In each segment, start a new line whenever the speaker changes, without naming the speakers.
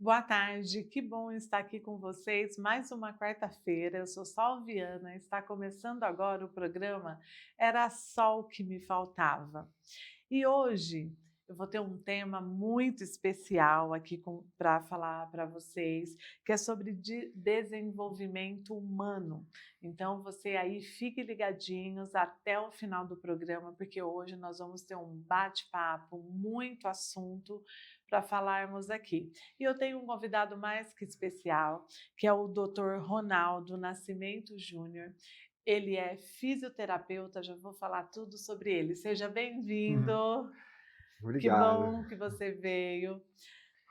Boa tarde, que bom estar aqui com vocês mais uma quarta-feira. Eu sou Salviana, está começando agora o programa Era Só o que Me Faltava. E hoje eu vou ter um tema muito especial aqui para falar para vocês, que é sobre desenvolvimento humano. Então você aí fique ligadinhos até o final do programa, porque hoje nós vamos ter um bate-papo, muito assunto para falarmos aqui. E eu tenho um convidado mais que especial, que é o Dr. Ronaldo Nascimento Júnior. Ele é fisioterapeuta, já vou falar tudo sobre ele. Seja bem-vindo.
Uhum.
Que
Obrigado.
bom que você veio.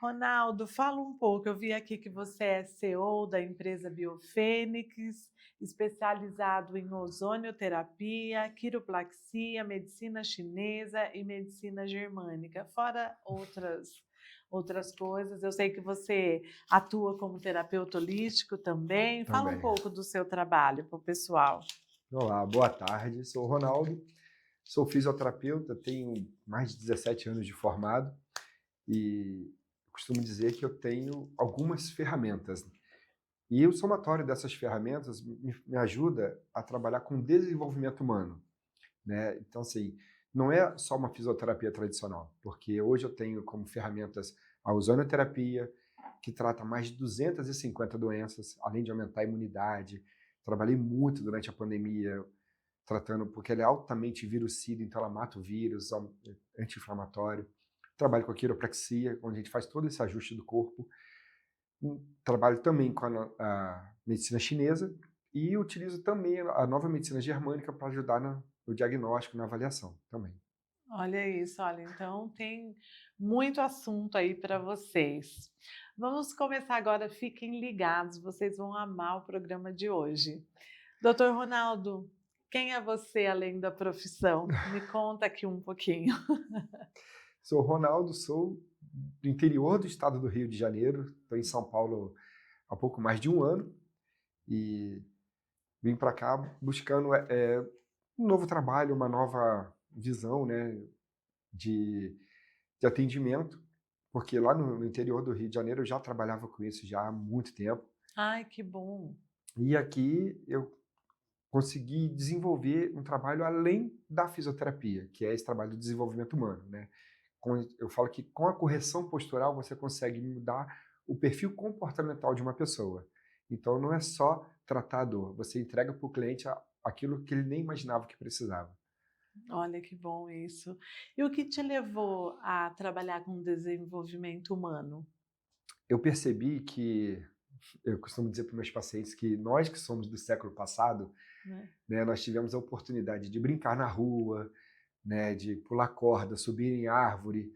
Ronaldo, fala um pouco. Eu vi aqui que você é CEO da empresa Biofênix, especializado em ozonioterapia, quiropraxia, medicina chinesa e medicina germânica, fora outras coisas. Eu sei que você atua como terapeuta holístico também. Fala um
Também.
pouco do seu trabalho para o pessoal.
Olá, boa tarde. Sou o Ronaldo, sou fisioterapeuta, tenho mais de 17 anos de formado e costumo dizer que eu tenho algumas ferramentas. E o somatório dessas ferramentas me ajuda a trabalhar com desenvolvimento humano, né? Então, assim, não é só uma fisioterapia tradicional, porque hoje eu tenho como ferramentas a ozonoterapia, que trata mais de 250 doenças, além de aumentar a imunidade. Trabalhei muito durante a pandemia tratando, porque ela é altamente virucida, então ela mata o vírus, anti-inflamatório. Trabalho com a quiropraxia, onde a gente faz todo esse ajuste do corpo. Trabalho também com a medicina chinesa e utilizo também a nova medicina germânica para ajudar no diagnóstico, na avaliação também.
Olha isso, olha, então tem muito assunto aí para vocês. Vamos começar agora, fiquem ligados, vocês vão amar o programa de hoje. Doutor Ronaldo, quem é você além da profissão? Me conta aqui um pouquinho.
Sou o Ronaldo, sou do interior do estado do Rio de Janeiro, estou em São Paulo há pouco mais de um ano e vim para cá buscando um novo trabalho, uma nova visão, né, de, de atendimento, porque lá no interior do Rio de Janeiro eu já trabalhava com isso já há muito tempo
Ai, que bom.
e aqui eu consegui desenvolver um trabalho além da fisioterapia, que é esse trabalho de desenvolvimento humano, né? Eu falo que com a correção postural você consegue mudar o perfil comportamental de uma pessoa. Então não é só tratar a dor, você entrega para o cliente aquilo que ele nem imaginava que precisava.
Olha que bom isso. E o que te levou a trabalhar com desenvolvimento humano?
Eu percebi que, eu costumo dizer para meus pacientes que nós que somos do século passado,
Né?
né, nós tivemos a oportunidade de brincar na rua, né, de pular corda, subir em árvore,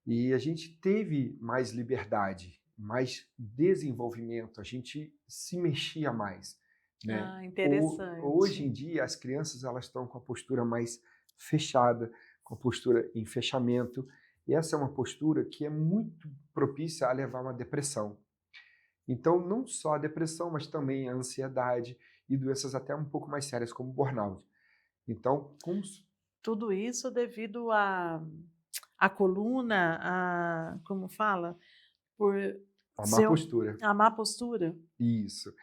e a gente teve mais liberdade, mais desenvolvimento, a gente se mexia mais, né?
Ah,
Hoje
interessante.
em dia as crianças elas estão com a postura mais fechada, com a postura em fechamento, e essa é uma postura que é muito propícia a levar a uma depressão. Então, não só a depressão, mas também a ansiedade e doenças até um pouco mais sérias como burnout. Então, como
Tudo isso devido à coluna, como fala? Por
a má
ser
postura.
a má postura?
Isso.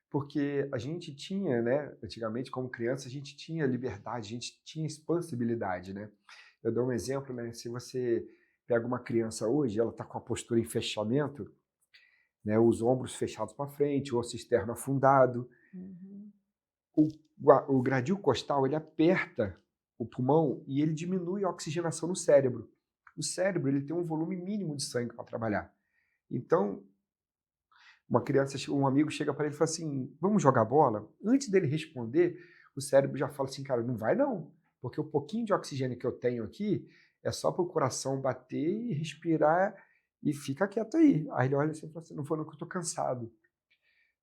Porque a gente tinha, né, antigamente como criança, a gente tinha liberdade, a gente tinha expansibilidade, né? Eu dou um exemplo, né, se você pega uma criança hoje, ela está com a postura em fechamento, né, os ombros fechados para frente, o osso externo afundado,
Uhum.
o, o gradil costal, ele aperta o pulmão e ele diminui a oxigenação no cérebro. O cérebro, ele tem um volume mínimo de sangue para trabalhar. Então, uma criança, um amigo chega para ele e fala assim: vamos jogar bola? Antes dele responder, o cérebro já fala assim: cara, não vai não, porque o pouquinho de oxigênio que eu tenho aqui é só para o coração bater e respirar e fica quieto aí. Aí ele olha assim e fala assim: não vou não, que eu estou cansado.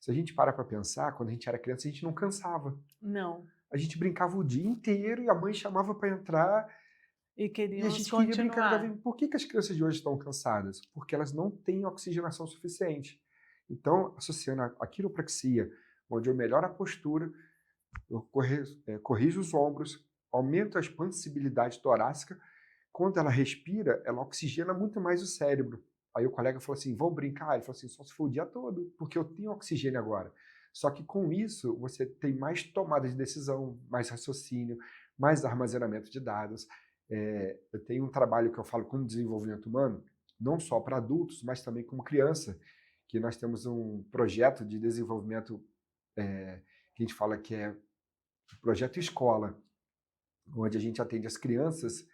Se a gente para pensar, quando a gente era criança, a gente não cansava.
Não,
A gente brincava o dia inteiro e a mãe chamava para entrar
e
e a
queríamos
gente queria brincar no
continuar.
videogame. Por que as crianças de hoje estão cansadas? Porque elas não têm oxigenação suficiente. Então, associando a quiropraxia, onde eu melhoro a postura, eu corrijo os ombros, aumento a expansibilidade torácica, quando ela respira, ela oxigena muito mais o cérebro. Aí o colega falou assim, vamos brincar? Ele falou assim, só se for o dia todo, porque eu tenho oxigênio agora. Só que com isso, você tem mais tomada de decisão, mais raciocínio, mais armazenamento de dados. Eu tenho um trabalho que eu falo como desenvolvimento humano, não só para adultos, mas também como criança, que nós temos um projeto de desenvolvimento que a gente fala que é o projeto escola, onde a gente atende as crianças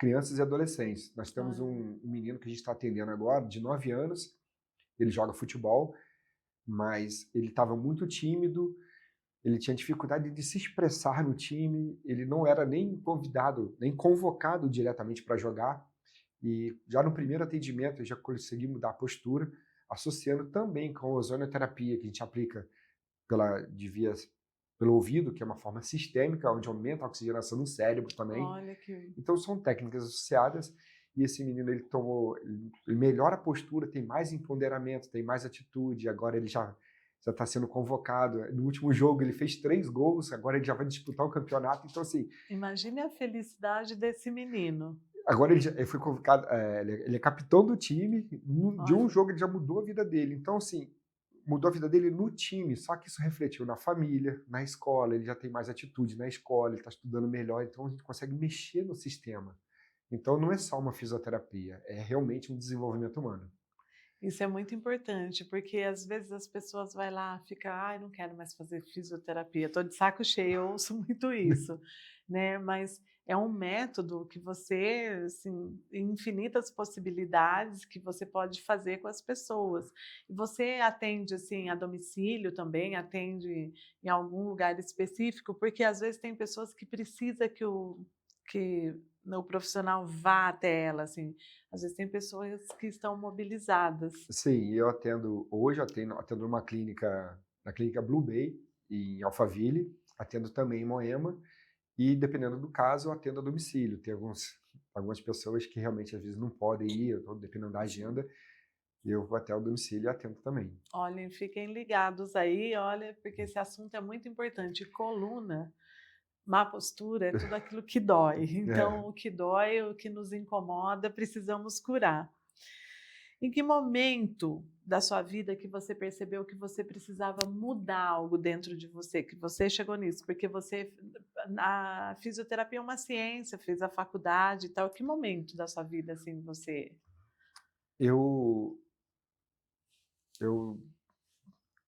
e adolescentes. Nós temos um menino que a gente está atendendo agora, de 9 anos, ele joga futebol, mas ele estava muito tímido, ele tinha dificuldade de se expressar no time, ele não era nem convidado, nem convocado diretamente para jogar, e já no primeiro atendimento eu já consegui mudar a postura, associando também com a ozonioterapia que a gente aplica pelo ouvido, que é uma forma sistêmica, onde aumenta a oxigenação no cérebro também.
Olha que...
Então são técnicas associadas, e esse menino ele melhora a postura, tem mais empoderamento, tem mais atitude, agora ele já está sendo convocado. No último jogo ele fez 3 gols, agora ele já vai disputar o campeonato. Então assim,
imagine a felicidade desse menino.
Agora ele foi convocado, ele é capitão do time, de um jogo ele já mudou a vida dele. Então assim, mudou a vida dele no time, só que isso refletiu na família, na escola, ele já tem mais atitude na escola, ele está estudando melhor, então a gente consegue mexer no sistema. Então não é só uma fisioterapia, é realmente um desenvolvimento humano.
Isso é muito importante, porque às vezes as pessoas vão lá, ficam, ai, não quero mais fazer fisioterapia, estou de saco cheio, eu ouço muito isso, né? Mas é um método que você, assim, infinitas possibilidades que você pode fazer com as pessoas. E você atende, assim, a domicílio também, atende em algum lugar específico, porque às vezes tem pessoas que precisam que o profissional vá até ela, assim. Às vezes tem pessoas que estão mobilizadas.
Sim, hoje eu atendo numa clínica, na clínica Blue Bay, em Alphaville, atendo também em Moema, e dependendo do caso, eu atendo a domicílio. Tem algumas pessoas que realmente às vezes não podem ir, dependendo da agenda, e eu vou até o domicílio e atendo também.
Olhem, fiquem ligados aí, olha, porque esse assunto é muito importante. Coluna, má postura, é tudo aquilo que dói. Então, o que dói, o que nos incomoda, precisamos curar. Em que momento da sua vida que você percebeu que você precisava mudar algo dentro de você, que você chegou nisso? Porque a fisioterapia é uma ciência, fez a faculdade e tal. Que momento da sua vida, assim, você...
Eu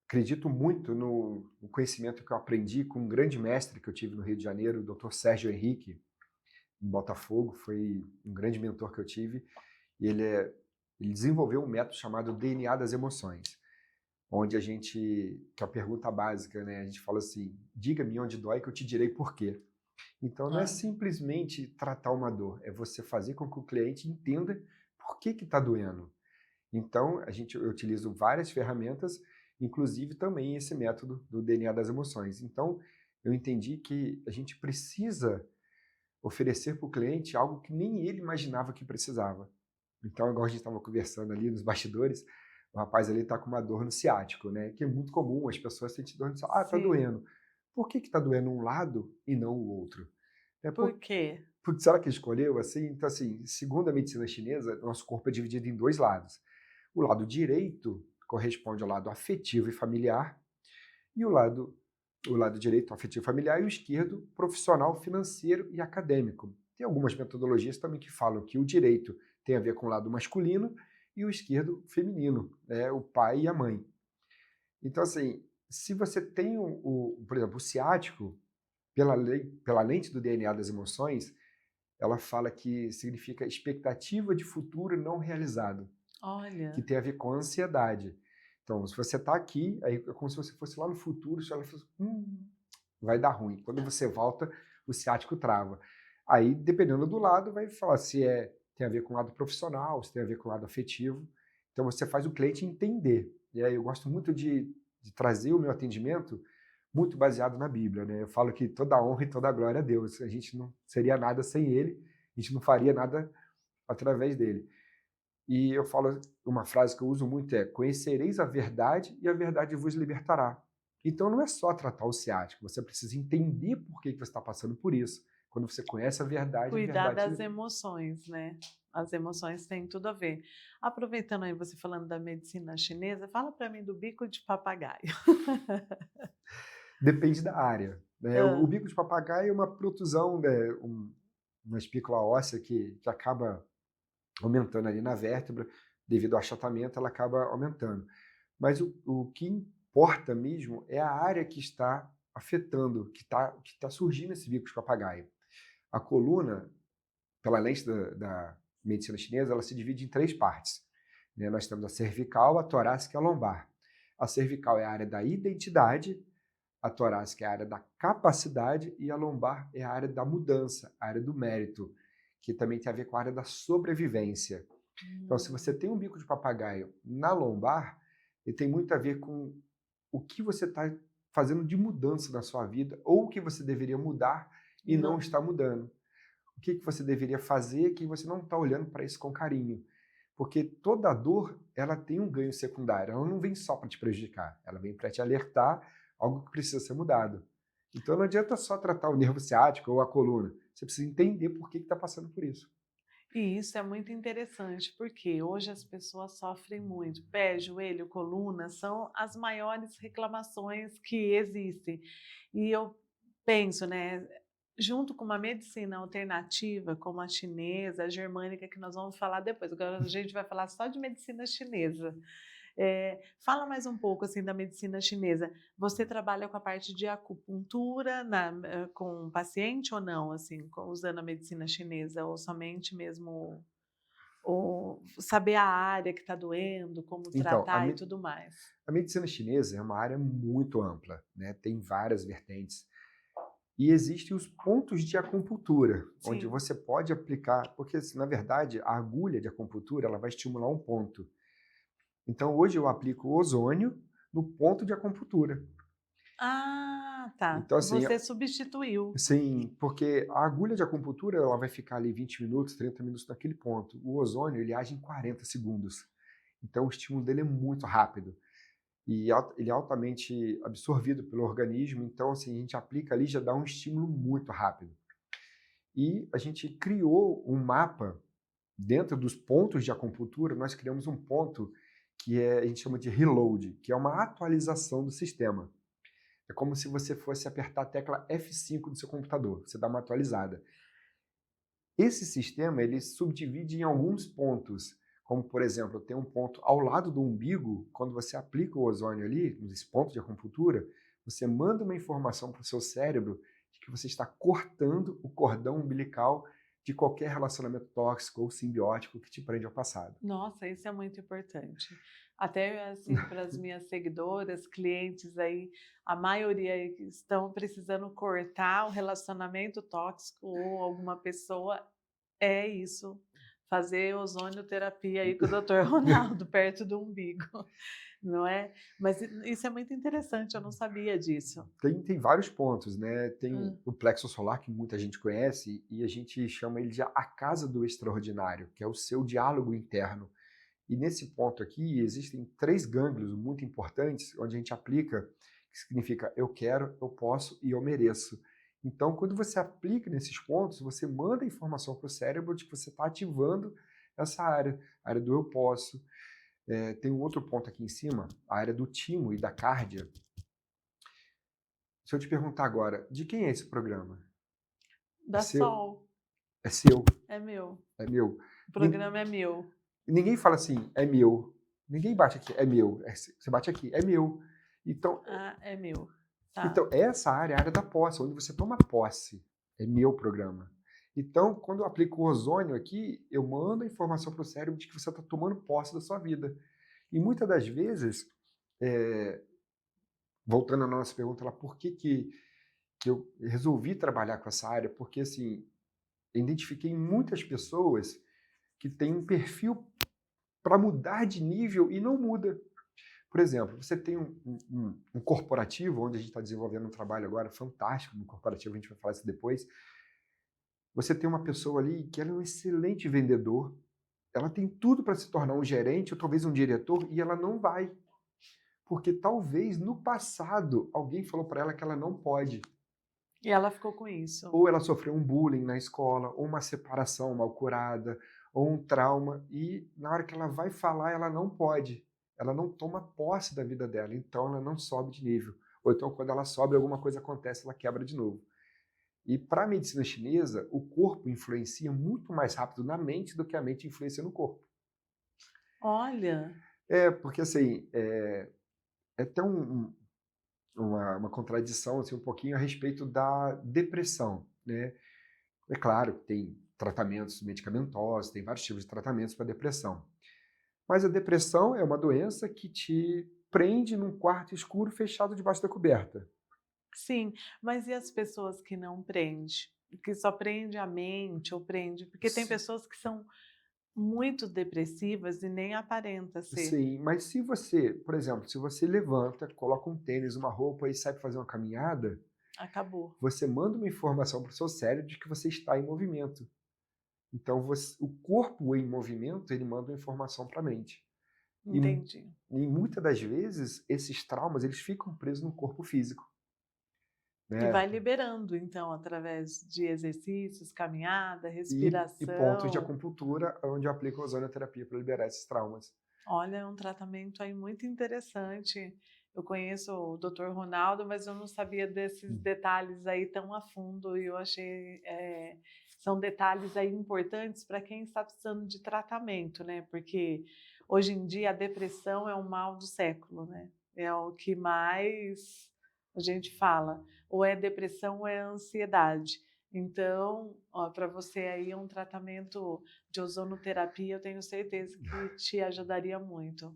acredito muito no conhecimento que eu aprendi com um grande mestre que eu tive no Rio de Janeiro, o Dr. Sérgio Henrique, em Botafogo. Foi um grande mentor que eu tive. E ele desenvolveu um método chamado DNA das emoções, onde que é a pergunta básica, né? A gente fala assim, diga-me onde dói que eu te direi por quê. Então não é simplesmente tratar uma dor, é você fazer com que o cliente entenda por que está doendo. Então eu utilizo várias ferramentas, inclusive também esse método do DNA das emoções. Então eu entendi que a gente precisa oferecer para o cliente algo que nem ele imaginava que precisava. Então, igual a gente estava conversando ali nos bastidores, o rapaz ali está com uma dor no ciático, né? Que é muito comum, as pessoas sentem dor no ciático. Ah, está doendo. Por que está doendo um lado e não o outro?
Por quê?
Será que ele escolheu assim? Então, assim, segundo a medicina chinesa, nosso corpo é dividido em 2 lados. O lado direito corresponde ao lado afetivo e familiar, e o lado direito afetivo e familiar, e o esquerdo profissional, financeiro e acadêmico. Tem algumas metodologias também que falam que o direito tem a ver com o lado masculino e o esquerdo feminino, né? O pai e a mãe. Então, assim, se você tem, por exemplo, o ciático, pela lente do DNA das emoções, ela fala que significa expectativa de futuro não realizado.
Olha.
Que tem a ver com a ansiedade. Então, se você está aqui, aí é como se você fosse lá no futuro, se ela fosse, vai dar ruim. Quando você volta, o ciático trava. Aí, dependendo do lado, vai falar se tem a ver com o lado profissional, se tem a ver com o lado afetivo. Então, você faz o cliente entender. E aí eu gosto muito de trazer o meu atendimento muito baseado na Bíblia, né? Eu falo que toda a honra e toda a glória a Deus. A gente não seria nada sem Ele, a gente não faria nada através dele. E eu falo, uma frase que eu uso muito é: conhecereis a verdade e a verdade vos libertará. Então não é só tratar o ciático, você precisa entender por que você está passando por isso. Quando você conhece a verdade,
cuidar
a verdade
das emoções, né? as emoções têm tudo a ver. Aproveitando aí você falando da medicina chinesa, fala para mim do bico de papagaio.
Depende da área, né? O
Hã.
bico de papagaio é uma protusão, né, uma espícula óssea que acaba aumentando ali na vértebra, devido ao achatamento, ela acaba aumentando. Mas o que importa mesmo é a área que está afetando, que tá surgindo esse bico de papagaio. A coluna, pela lente da medicina chinesa, ela se divide em 3 partes, né? Nós temos a cervical, a torácica e a lombar. A cervical é a área da identidade, a torácica é a área da capacidade e a lombar é a área da mudança, a área do mérito, que também tem a ver com a área da sobrevivência. Então, se você
Hum.
tem um bico de papagaio na lombar, ele tem muito a ver com o que você está fazendo de mudança na sua vida ou o que você deveria mudar e não
Não.
está mudando. O que você deveria fazer que você não está olhando para isso com carinho. Porque toda dor, ela tem um ganho secundário. Ela não vem só para te prejudicar. Ela vem para te alertar algo que precisa ser mudado. Então não adianta só tratar o nervo ciático ou a coluna. Você precisa entender por que está passando por isso.
E isso é muito interessante, porque hoje as pessoas sofrem muito. Pé, joelho, coluna são as maiores reclamações que existem. E eu penso, né, junto com uma medicina alternativa, como a chinesa, a germânica, que nós vamos falar depois. Agora a gente vai falar só de medicina chinesa. Fala mais um pouco assim da medicina chinesa. Você trabalha com a parte de acupuntura com o paciente ou não, assim, usando a medicina chinesa, ou somente mesmo ou saber a área que está doendo, como
Então,
tratar e tudo mais?
a medicina chinesa é uma área muito ampla, né? Tem várias vertentes. E existem os pontos de acupuntura, onde
Sim.
você pode aplicar, porque assim, na verdade a agulha de acupuntura ela vai estimular um ponto. Então hoje eu aplico o ozônio no ponto de acupuntura.
Ah, tá.
Então assim,
Você substituiu.
sim, porque a agulha de acupuntura ela vai ficar ali 20 minutos, 30 minutos naquele ponto. O ozônio ele age em 40 segundos. Então o estímulo dele é muito rápido e ele é altamente absorvido pelo organismo. Então assim, a gente aplica ali já dá um estímulo muito rápido. E a gente criou um mapa dentro dos pontos de acupuntura. Nós criamos um ponto que a gente chama de reload, que é uma atualização do sistema. É como se você fosse apertar a tecla F5 do seu computador, você dá uma atualizada. Esse sistema ele subdivide em alguns pontos, como por exemplo, tem um ponto ao lado do umbigo. Quando você aplica o ozônio ali, nesse ponto de acupuntura, você manda uma informação para o seu cérebro de que você está cortando o cordão umbilical de qualquer relacionamento tóxico ou simbiótico que te prende ao passado.
Nossa, isso é muito importante. Até assim, para as minhas seguidoras, clientes aí, a maioria aí que estão precisando cortar o relacionamento tóxico ou alguma pessoa, é isso, fazer ozonioterapia aí com o doutor Ronaldo, perto do umbigo, não é? Mas isso é muito interessante, eu não sabia disso.
Tem vários pontos, né?
Hã.
Tem o plexo solar, que muita gente conhece, e a gente chama ele de a casa do extraordinário, que é o seu diálogo interno. E nesse ponto aqui, existem 3 gânglios muito importantes, onde a gente aplica, que significa eu quero, eu posso e eu mereço. Então, quando você aplica nesses pontos, você manda informação para o cérebro de que você está ativando essa área, a área do eu posso. Tem um outro ponto aqui em cima, a área do timo e da cárdia. Se eu te perguntar agora, de quem é esse programa? É
Da
seu?
Sol,
É seu?
é meu,
É meu?
o programa é meu.
Ninguém fala assim, é meu. Ninguém bate aqui, é meu. Você bate aqui, é meu. Então,
Ah, é meu, tá.
então, essa área é a área da posse, onde você toma posse. É meu programa. Então, quando eu aplico o ozônio aqui, eu mando a informação para o cérebro de que você está tomando posse da sua vida. E muitas das vezes, é, voltando à nossa pergunta lá, por que eu resolvi trabalhar com essa área? Porque, assim, eu identifiquei muitas pessoas que têm um perfil para mudar de nível e não muda. Por exemplo, você tem um corporativo, onde a gente está desenvolvendo um trabalho agora fantástico no corporativo, a gente vai falar isso depois. Você tem uma pessoa ali que ela é um excelente vendedor, ela tem tudo para se tornar um gerente ou talvez um diretor e ela não vai. Porque talvez no passado alguém falou para ela que ela não pode.
E ela ficou com isso.
Ou ela sofreu um bullying na escola, ou uma separação mal curada, ou um trauma, e na hora que ela vai falar, ela não pode, ela não toma posse da vida dela, então ela não sobe de nível. Ou então, quando ela sobe, alguma coisa acontece, ela quebra de novo. E para a medicina chinesa, o corpo influencia muito mais rápido na mente do que a mente influencia no corpo.
Olha,
Porque assim, é até uma contradição assim, um pouquinho a respeito da depressão, né? É claro que tem tratamentos medicamentosos, tem vários tipos de tratamentos para depressão. Mas a depressão é uma doença que te prende num quarto escuro fechado debaixo da coberta.
sim, mas e as pessoas que não prende? Que só prende a mente ou prende porque tem
S-
pessoas que são muito depressivas e nem aparenta ser.
Sim, mas se você, por exemplo, se você levanta, coloca um tênis, uma roupa e sai para fazer uma caminhada,
Acabou,
você manda uma informação para o seu cérebro de que você está em movimento. Então, o corpo em movimento, ele manda uma informação para a mente. E,
entendi.
e muitas das vezes, esses traumas, eles ficam presos no corpo físico,
E
né?
vai liberando então através de exercícios, caminhada,
E pontos de
respiração.
acupuntura, onde eu aplico a ozonoterapia para liberar esses traumas.
Olha, é um tratamento aí muito interessante. Eu conheço o Dr. Ronaldo, mas eu não sabia desses
Hum.
detalhes aí tão a fundo e eu achei, são detalhes aí importantes para quem está precisando de tratamento, né, porque hoje em dia a depressão é o mal do século, né, é o que mais a gente fala, ou é depressão ou é ansiedade. Então, para você aí um tratamento de ozonoterapia, eu tenho certeza que te ajudaria muito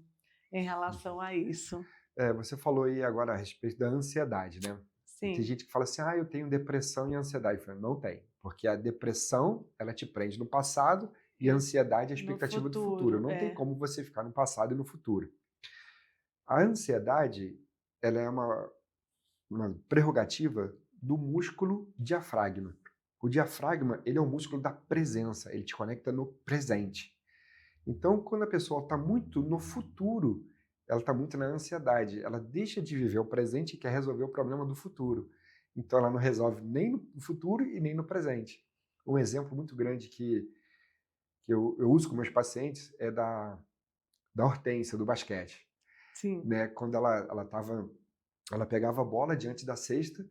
em relação a isso.
Você falou aí agora a respeito da ansiedade, né? E tem
Sim,
gente que fala assim, eu tenho depressão e ansiedade. Eu falo, não tem, porque a depressão, ela te prende no passado e a
e
ansiedade é a
no
expectativa do futuro.
futuro,
Não tem
é.
como você ficar no passado e no futuro. A ansiedade, ela é uma prerrogativa do músculo diafragma. O diafragma, ele é o músculo da presença, ele te conecta no presente. Então, quando a pessoa está muito no futuro, ela está muito na ansiedade. Ela deixa de viver o presente e quer resolver o problema do futuro. Então, ela não resolve nem no futuro e nem no presente. Um exemplo muito grande que eu uso com meus pacientes é da Hortência, do basquete.
Sim,
Né? Quando ela pegava a bola diante da cesta,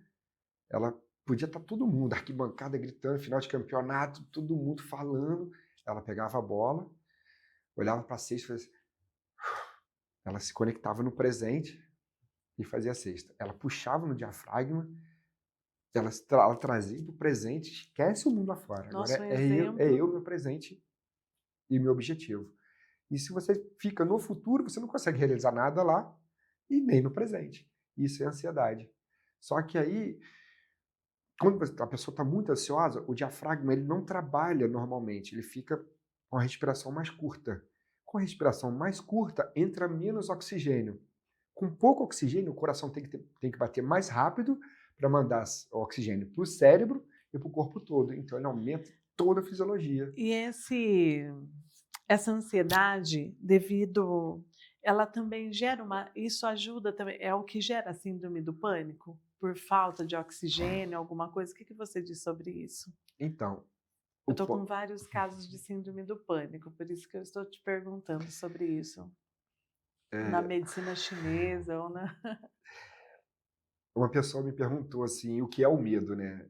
ela podia estar todo mundo, arquibancada gritando, final de campeonato, todo mundo falando. Ela pegava a bola, olhava para a cesta e fazia assim, ela se conectava no presente e fazia a cesta. Ela puxava no diafragma, ela trazia para o presente, esquece o mundo lá fora. Agora
nosso
é
exemplo,
eu, meu presente e meu objetivo. E se você fica no futuro, você não consegue realizar nada lá e nem no presente. Isso é ansiedade. Só que aí, quando a pessoa está muito ansiosa, o diafragma ele não trabalha normalmente, ele fica com a respiração mais curta. Com a respiração mais curta, entra menos oxigênio. Com pouco oxigênio, o coração tem que bater mais rápido para mandar o oxigênio para o cérebro e para o corpo todo. Então, ele aumenta toda a fisiologia.
e essa ansiedade devido ela também gera isso ajuda também, é o que gera a síndrome do pânico? Por falta de oxigênio, alguma coisa? O que que você diz sobre isso?
Então,
Eu
o,
estou com
po-
vários casos de síndrome do pânico, por isso que eu estou te perguntando sobre isso. Na
é,
medicina chinesa ou na
uma pessoa me perguntou assim, o que é o medo, né?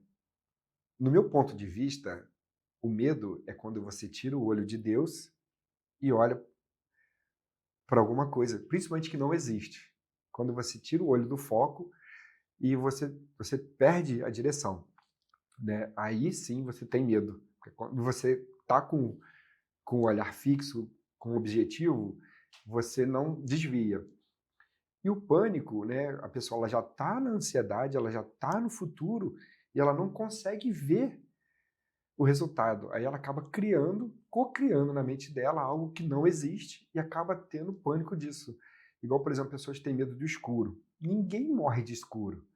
No meu ponto de vista, o medo é quando você tira o olho de Deus e olha para alguma coisa, principalmente que não existe. Quando você tira o olho do foco e você perde a direção, né? Aí sim você tem medo. Porque quando você está com o olhar fixo, com o objetivo, você não desvia. E o pânico, né? A pessoa ela já está na ansiedade, ela já está no futuro e ela não consegue ver o resultado. Aí ela acaba co-criando na mente dela algo que não existe e acaba tendo pânico disso. Igual, por exemplo, pessoas que têm medo do escuro. Ninguém morre de escuro.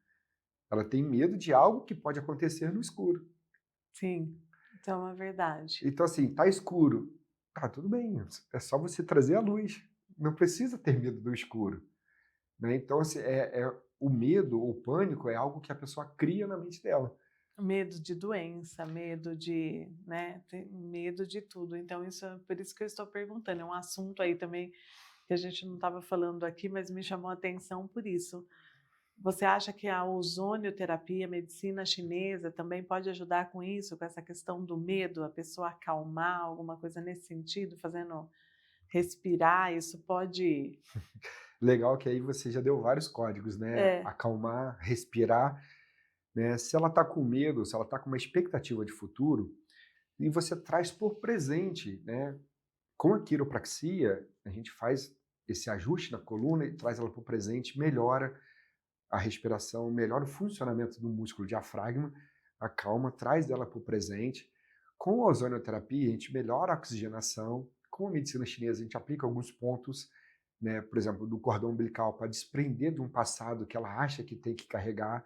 Ela tem medo de algo que pode acontecer no escuro.
sim, então é uma verdade.
Então, assim, tá escuro. Tá, tudo bem. É só você trazer a luz. Não precisa ter medo do escuro. Né? Então, assim, o medo ou o pânico é algo que a pessoa cria na mente dela.
Medo de doença, medo de, né, medo de tudo. Então isso por isso que eu estou perguntando, é um assunto aí também que a gente não estava falando aqui, mas me chamou a atenção por isso. Você acha que a ozonioterapia, a medicina chinesa também pode ajudar com isso, com essa questão do medo, a pessoa acalmar, alguma coisa nesse sentido, fazendo respirar, isso pode
Legal que aí você já deu vários códigos, né?
é,
Acalmar, respirar, né? Se ela está com medo, se ela está com uma expectativa de futuro, e você traz por presente, né? Com a quiropraxia, a gente faz esse ajuste na coluna e traz ela para o presente, melhora a respiração, melhora o funcionamento do músculo diafragma, acalma, traz ela para o presente. Com a ozonioterapia, a gente melhora a oxigenação. Com a medicina chinesa, a gente aplica alguns pontos, né, por exemplo, do cordão umbilical para desprender de um passado que ela acha que tem que carregar,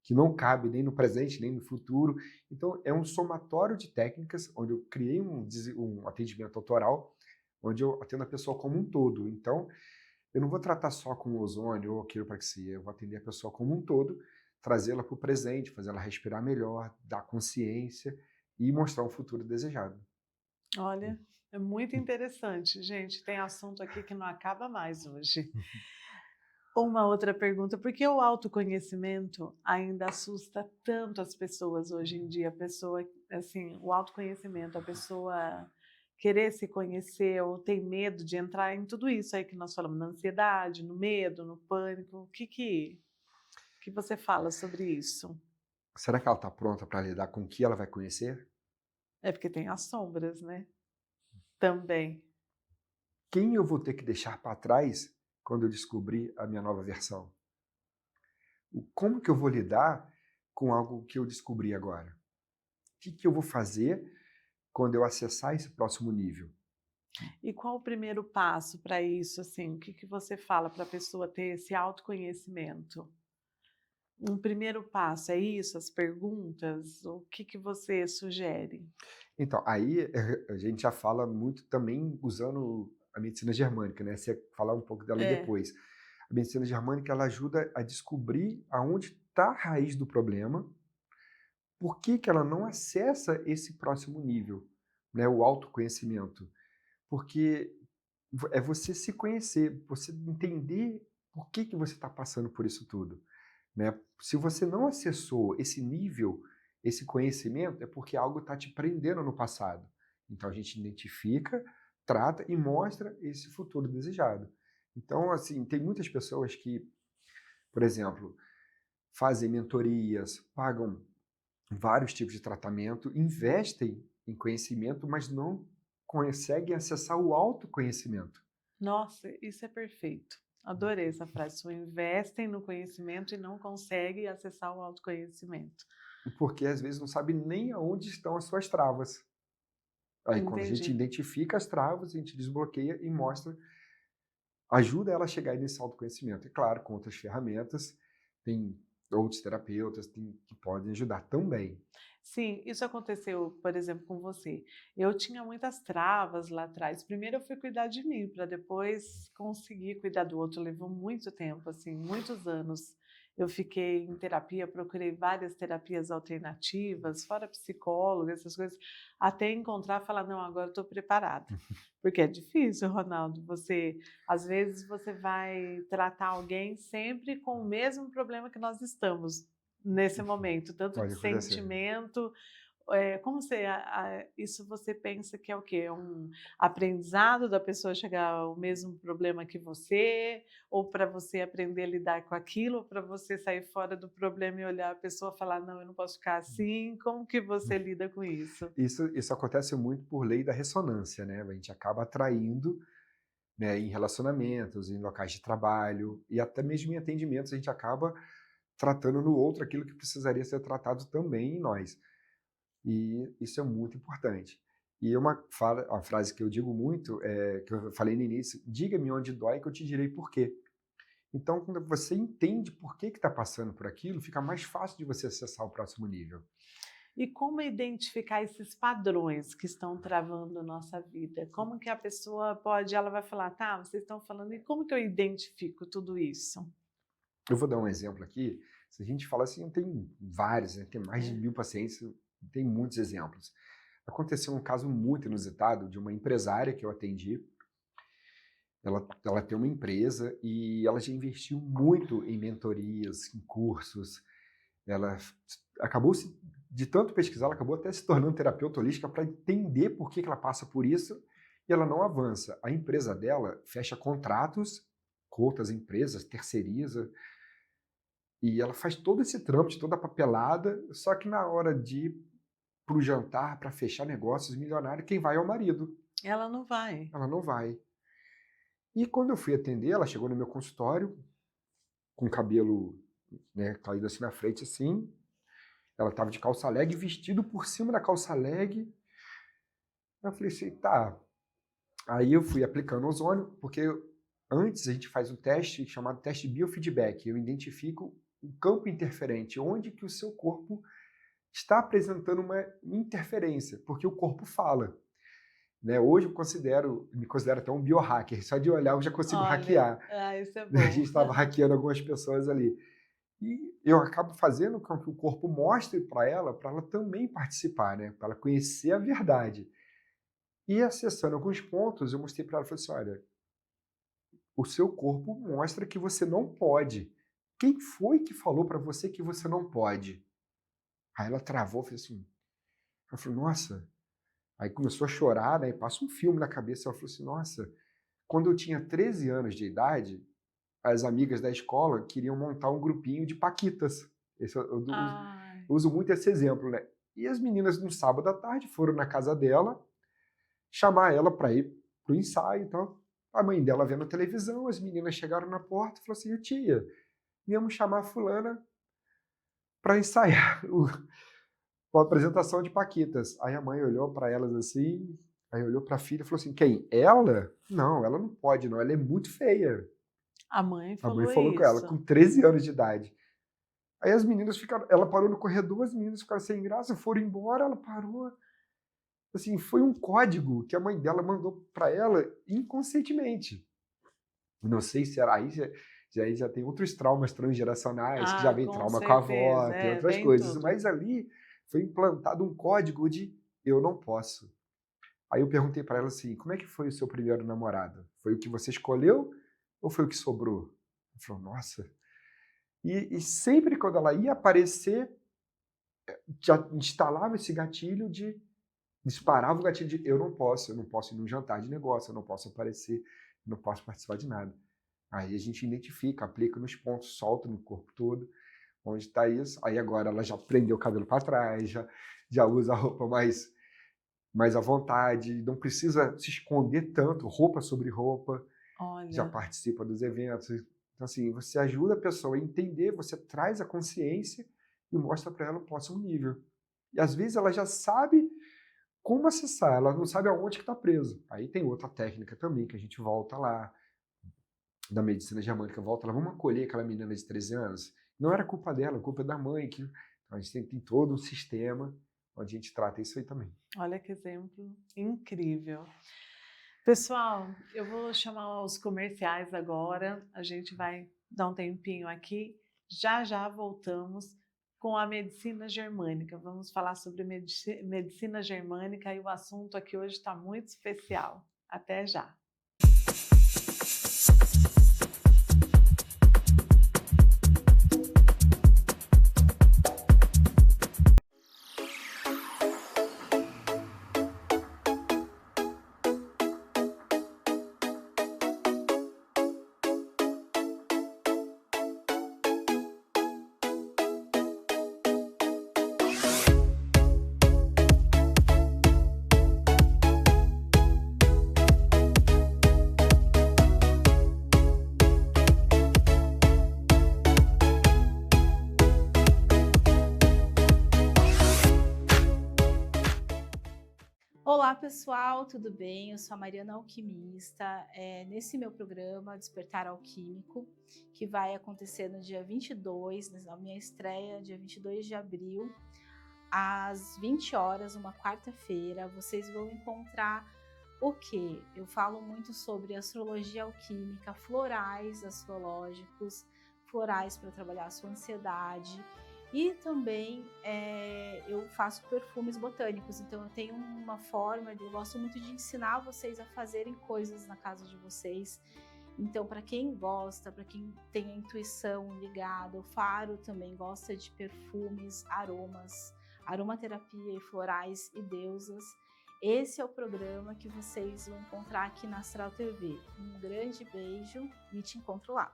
que não cabe nem no presente, nem no futuro. Então, é um somatório de técnicas, onde eu criei um atendimento autoral, onde eu atendo a pessoa como um todo. Então, eu não vou tratar só com ozônio ou quiropraxia, eu vou atender a pessoa como um todo, trazê-la para o presente, fazer ela respirar melhor, dar consciência e mostrar um futuro desejado.
olha, é muito interessante, gente, tem assunto aqui que não acaba mais hoje. Uma outra pergunta, por que o autoconhecimento ainda assusta tanto as pessoas hoje em dia? A pessoa, assim, o autoconhecimento, a pessoa querer se conhecer ou tem medo de entrar em tudo isso aí que nós falamos, na ansiedade, no medo, no pânico. O que você fala sobre isso?
Será que ela está pronta para lidar com o que ela vai conhecer?
É porque tem as sombras, né? Também.
Quem eu vou ter que deixar para trás quando eu descobrir a minha nova versão? Como que eu vou lidar com algo que eu descobri agora? O que eu vou fazer quando eu acessar esse próximo nível?
E qual o primeiro passo para isso, assim? O que você fala para a pessoa ter esse autoconhecimento? Um primeiro passo é isso, as perguntas? O que você sugere?
Então, aí a gente já fala muito também usando a medicina germânica, né? Você falar um pouco dela
É,
depois. A medicina germânica ela ajuda a descobrir aonde está a raiz do problema, por que que ela não acessa esse próximo nível, né? O autoconhecimento. Porque é você se conhecer, você entender por que que você está passando por isso tudo, né? Se você não acessou esse nível, esse conhecimento, é porque algo está te prendendo no passado. Então a gente identifica, trata e mostra esse futuro desejado. Então, assim, tem muitas pessoas que, por exemplo, fazem mentorias, pagam vários tipos de tratamento, investem em conhecimento, mas não conseguem acessar o autoconhecimento.
nossa, isso é perfeito. Adorei essa frase. Só investem no conhecimento e não conseguem acessar o autoconhecimento.
Porque às vezes não sabe nem aonde estão as suas travas. Aí quando a gente
Entendi.
identifica as travas, a gente desbloqueia e mostra, ajuda ela a chegar nesse autoconhecimento. E claro, com outras ferramentas, tem outros terapeutas que podem ajudar também.
Sim, isso aconteceu, por exemplo, com você. Eu tinha muitas travas lá atrás. Primeiro eu fui cuidar de mim, para depois conseguir cuidar do outro. Levou muito tempo, assim, muitos anos. Eu fiquei em terapia, procurei várias terapias alternativas, fora psicóloga, essas coisas, até encontrar e falar, não, agora eu estou preparada. Porque é difícil, Ronaldo, você, às vezes você vai tratar alguém sempre com o mesmo problema que nós estamos nesse momento, tanto de
Pode acontecer.
sentimento, como você isso você pensa que é o quê? É um aprendizado da pessoa chegar ao mesmo problema que você, ou para você aprender a lidar com aquilo, ou para você sair fora do problema e olhar a pessoa e falar: "Não, eu não posso ficar assim", como que você lida com isso?
Isso acontece muito por lei da ressonância, né? A gente acaba atraindo, né, em relacionamentos, em locais de trabalho e até mesmo em atendimentos, a gente acaba tratando no outro aquilo que precisaria ser tratado também em nós. E isso é muito importante. E uma frase que eu digo muito, que eu falei no início: diga-me onde dói que eu te direi por quê. Então, quando você entende por que está passando por aquilo, fica mais fácil de você acessar o próximo nível.
E como identificar esses padrões que estão travando nossa vida? Como que a pessoa pode ela vai falar: "Tá, vocês estão falando, e como que eu identifico tudo isso?"
Eu vou dar um exemplo aqui. Se a gente fala assim, tem vários, né? Tem mais de 1000 pacientes, tem muitos exemplos. Aconteceu um caso muito inusitado de uma empresária que eu atendi. Ela tem uma empresa e ela já investiu muito em mentorias, em cursos. Ela acabou, de tanto pesquisar, ela acabou até se tornando terapeuta holística para entender por que ela passa por isso e ela não avança. A empresa dela fecha contratos com outras empresas, terceiriza, e ela faz todo esse trâmite, toda a papelada, só que na hora de ir para o jantar, para fechar negócios milionários, quem vai é o marido.
Ela não vai.
Ela não vai. E quando eu fui atender, ela chegou no meu consultório, com o cabelo, né, caído assim na frente, assim. Ela estava de calça leg, vestido por cima da calça leg. Eu falei assim, tá. Aí eu fui aplicando ozônio, porque antes a gente faz um teste chamado teste biofeedback. Eu identifico um campo interferente, onde que o seu corpo está apresentando uma interferência, porque o corpo fala. Né? Hoje me considero até um biohacker. Só de olhar eu já consigo hackear.
Isso é bom.
A gente estava hackeando algumas pessoas ali. E eu acabo fazendo com que o corpo mostre para ela também participar, né? Para ela conhecer a verdade. E acessando alguns pontos, eu mostrei para ela, falei assim, olha, o seu corpo mostra que você não pode. Quem foi que falou para você que você não pode? Aí ela travou, fez assim. Ela falou, nossa. Aí começou a chorar, né? Passa um filme na cabeça. Ela falou assim, nossa, quando eu tinha 13 anos de idade, as amigas da escola queriam montar um grupinho de paquitas. Eu uso muito esse exemplo, né? E as meninas, no sábado à tarde, foram na casa dela, chamar ela para ir pro ensaio e tal. A mãe dela vendo televisão, as meninas chegaram na porta e falaram assim, tia, viemos chamar a fulana para ensaiar uma apresentação de paquitas. Aí a mãe olhou para elas assim, aí olhou para a filha e falou assim, quem? Ela? Não, ela não pode não, ela é muito feia.
A mãe falou
com ela, com 13 anos de idade. Aí as meninas ficaram, ela parou no corredor, as meninas ficaram sem graça, foram embora, ela parou. Assim, foi um código que a mãe dela mandou para ela inconscientemente. Não sei se era aí, já tem outros traumas transgeracionais, que já vem trauma com a avó, tem outras coisas,
tudo.
mas ali foi implantado um código de eu não posso. Aí eu perguntei para ela assim, como é que foi o seu primeiro namorado? Foi o que você escolheu ou foi o que sobrou? Ela falou, nossa. E sempre quando ela ia aparecer, já instalava esse gatilho disparava o gatilho de eu não posso ir num jantar de negócio, eu não posso aparecer, eu não posso participar de nada. Aí a gente identifica, aplica nos pontos, solta no corpo todo, onde está isso. Aí agora ela já prendeu o cabelo para trás, já usa a roupa mais à vontade, não precisa se esconder tanto, roupa sobre roupa, já participa dos eventos. Então, assim, você ajuda a pessoa a entender, você traz a consciência e mostra para ela o próximo nível. E às vezes ela já sabe como acessar, ela não sabe aonde que está preso. Aí tem outra técnica também, que a gente volta lá, da medicina germânica, volta lá, vamos acolher aquela menina de 13 anos. Não era culpa dela, culpa da mãe. Então a gente tem todo um sistema onde a gente trata isso aí também.
Olha que exemplo incrível. Pessoal, eu vou chamar os comerciais agora, a gente vai dar um tempinho aqui, já voltamos com a medicina germânica. Vamos falar sobre medicina germânica e o assunto aqui hoje está muito especial. Até já!
Olá pessoal, tudo bem? Eu sou a Mariana Alquimista, nesse meu programa Despertar Alquímico, que vai acontecer no dia 22, na minha estreia, dia 22 de abril, às 20 horas, uma quarta-feira, vocês vão encontrar o quê? Eu falo muito sobre astrologia alquímica, florais astrológicos, florais para trabalhar a sua ansiedade. E também eu faço perfumes botânicos, então eu tenho uma forma, eu gosto muito de ensinar vocês a fazerem coisas na casa de vocês. Então, para quem gosta, para quem tem a intuição ligada, o Faro também gosta de perfumes, aromas, aromaterapia e florais e deusas. Esse é o programa que vocês vão encontrar aqui na Astral TV. Um grande beijo e te encontro lá.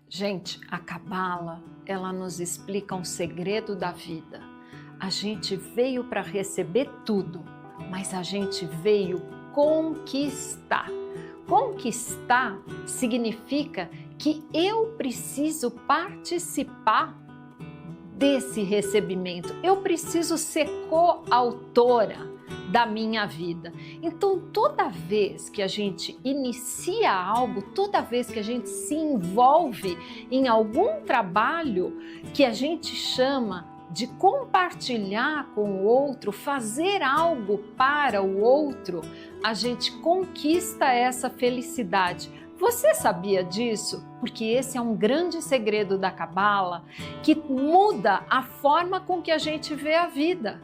Gente, a Cabala, ela nos explica um segredo da vida. A gente veio para receber tudo, mas a gente veio conquistar. Conquistar significa que eu preciso participar desse recebimento. Eu preciso ser coautora da minha vida. Então, toda vez que a gente inicia algo, toda vez que a gente se envolve em algum trabalho que a gente chama de compartilhar com o outro, fazer algo para o outro, a gente conquista essa felicidade. Você sabia disso? Porque esse é um grande segredo da Cabala que muda a forma com que a gente vê a vida.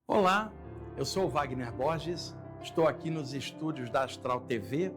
Olá, eu sou o Wagner Borges, estou aqui nos estúdios da Astral TV,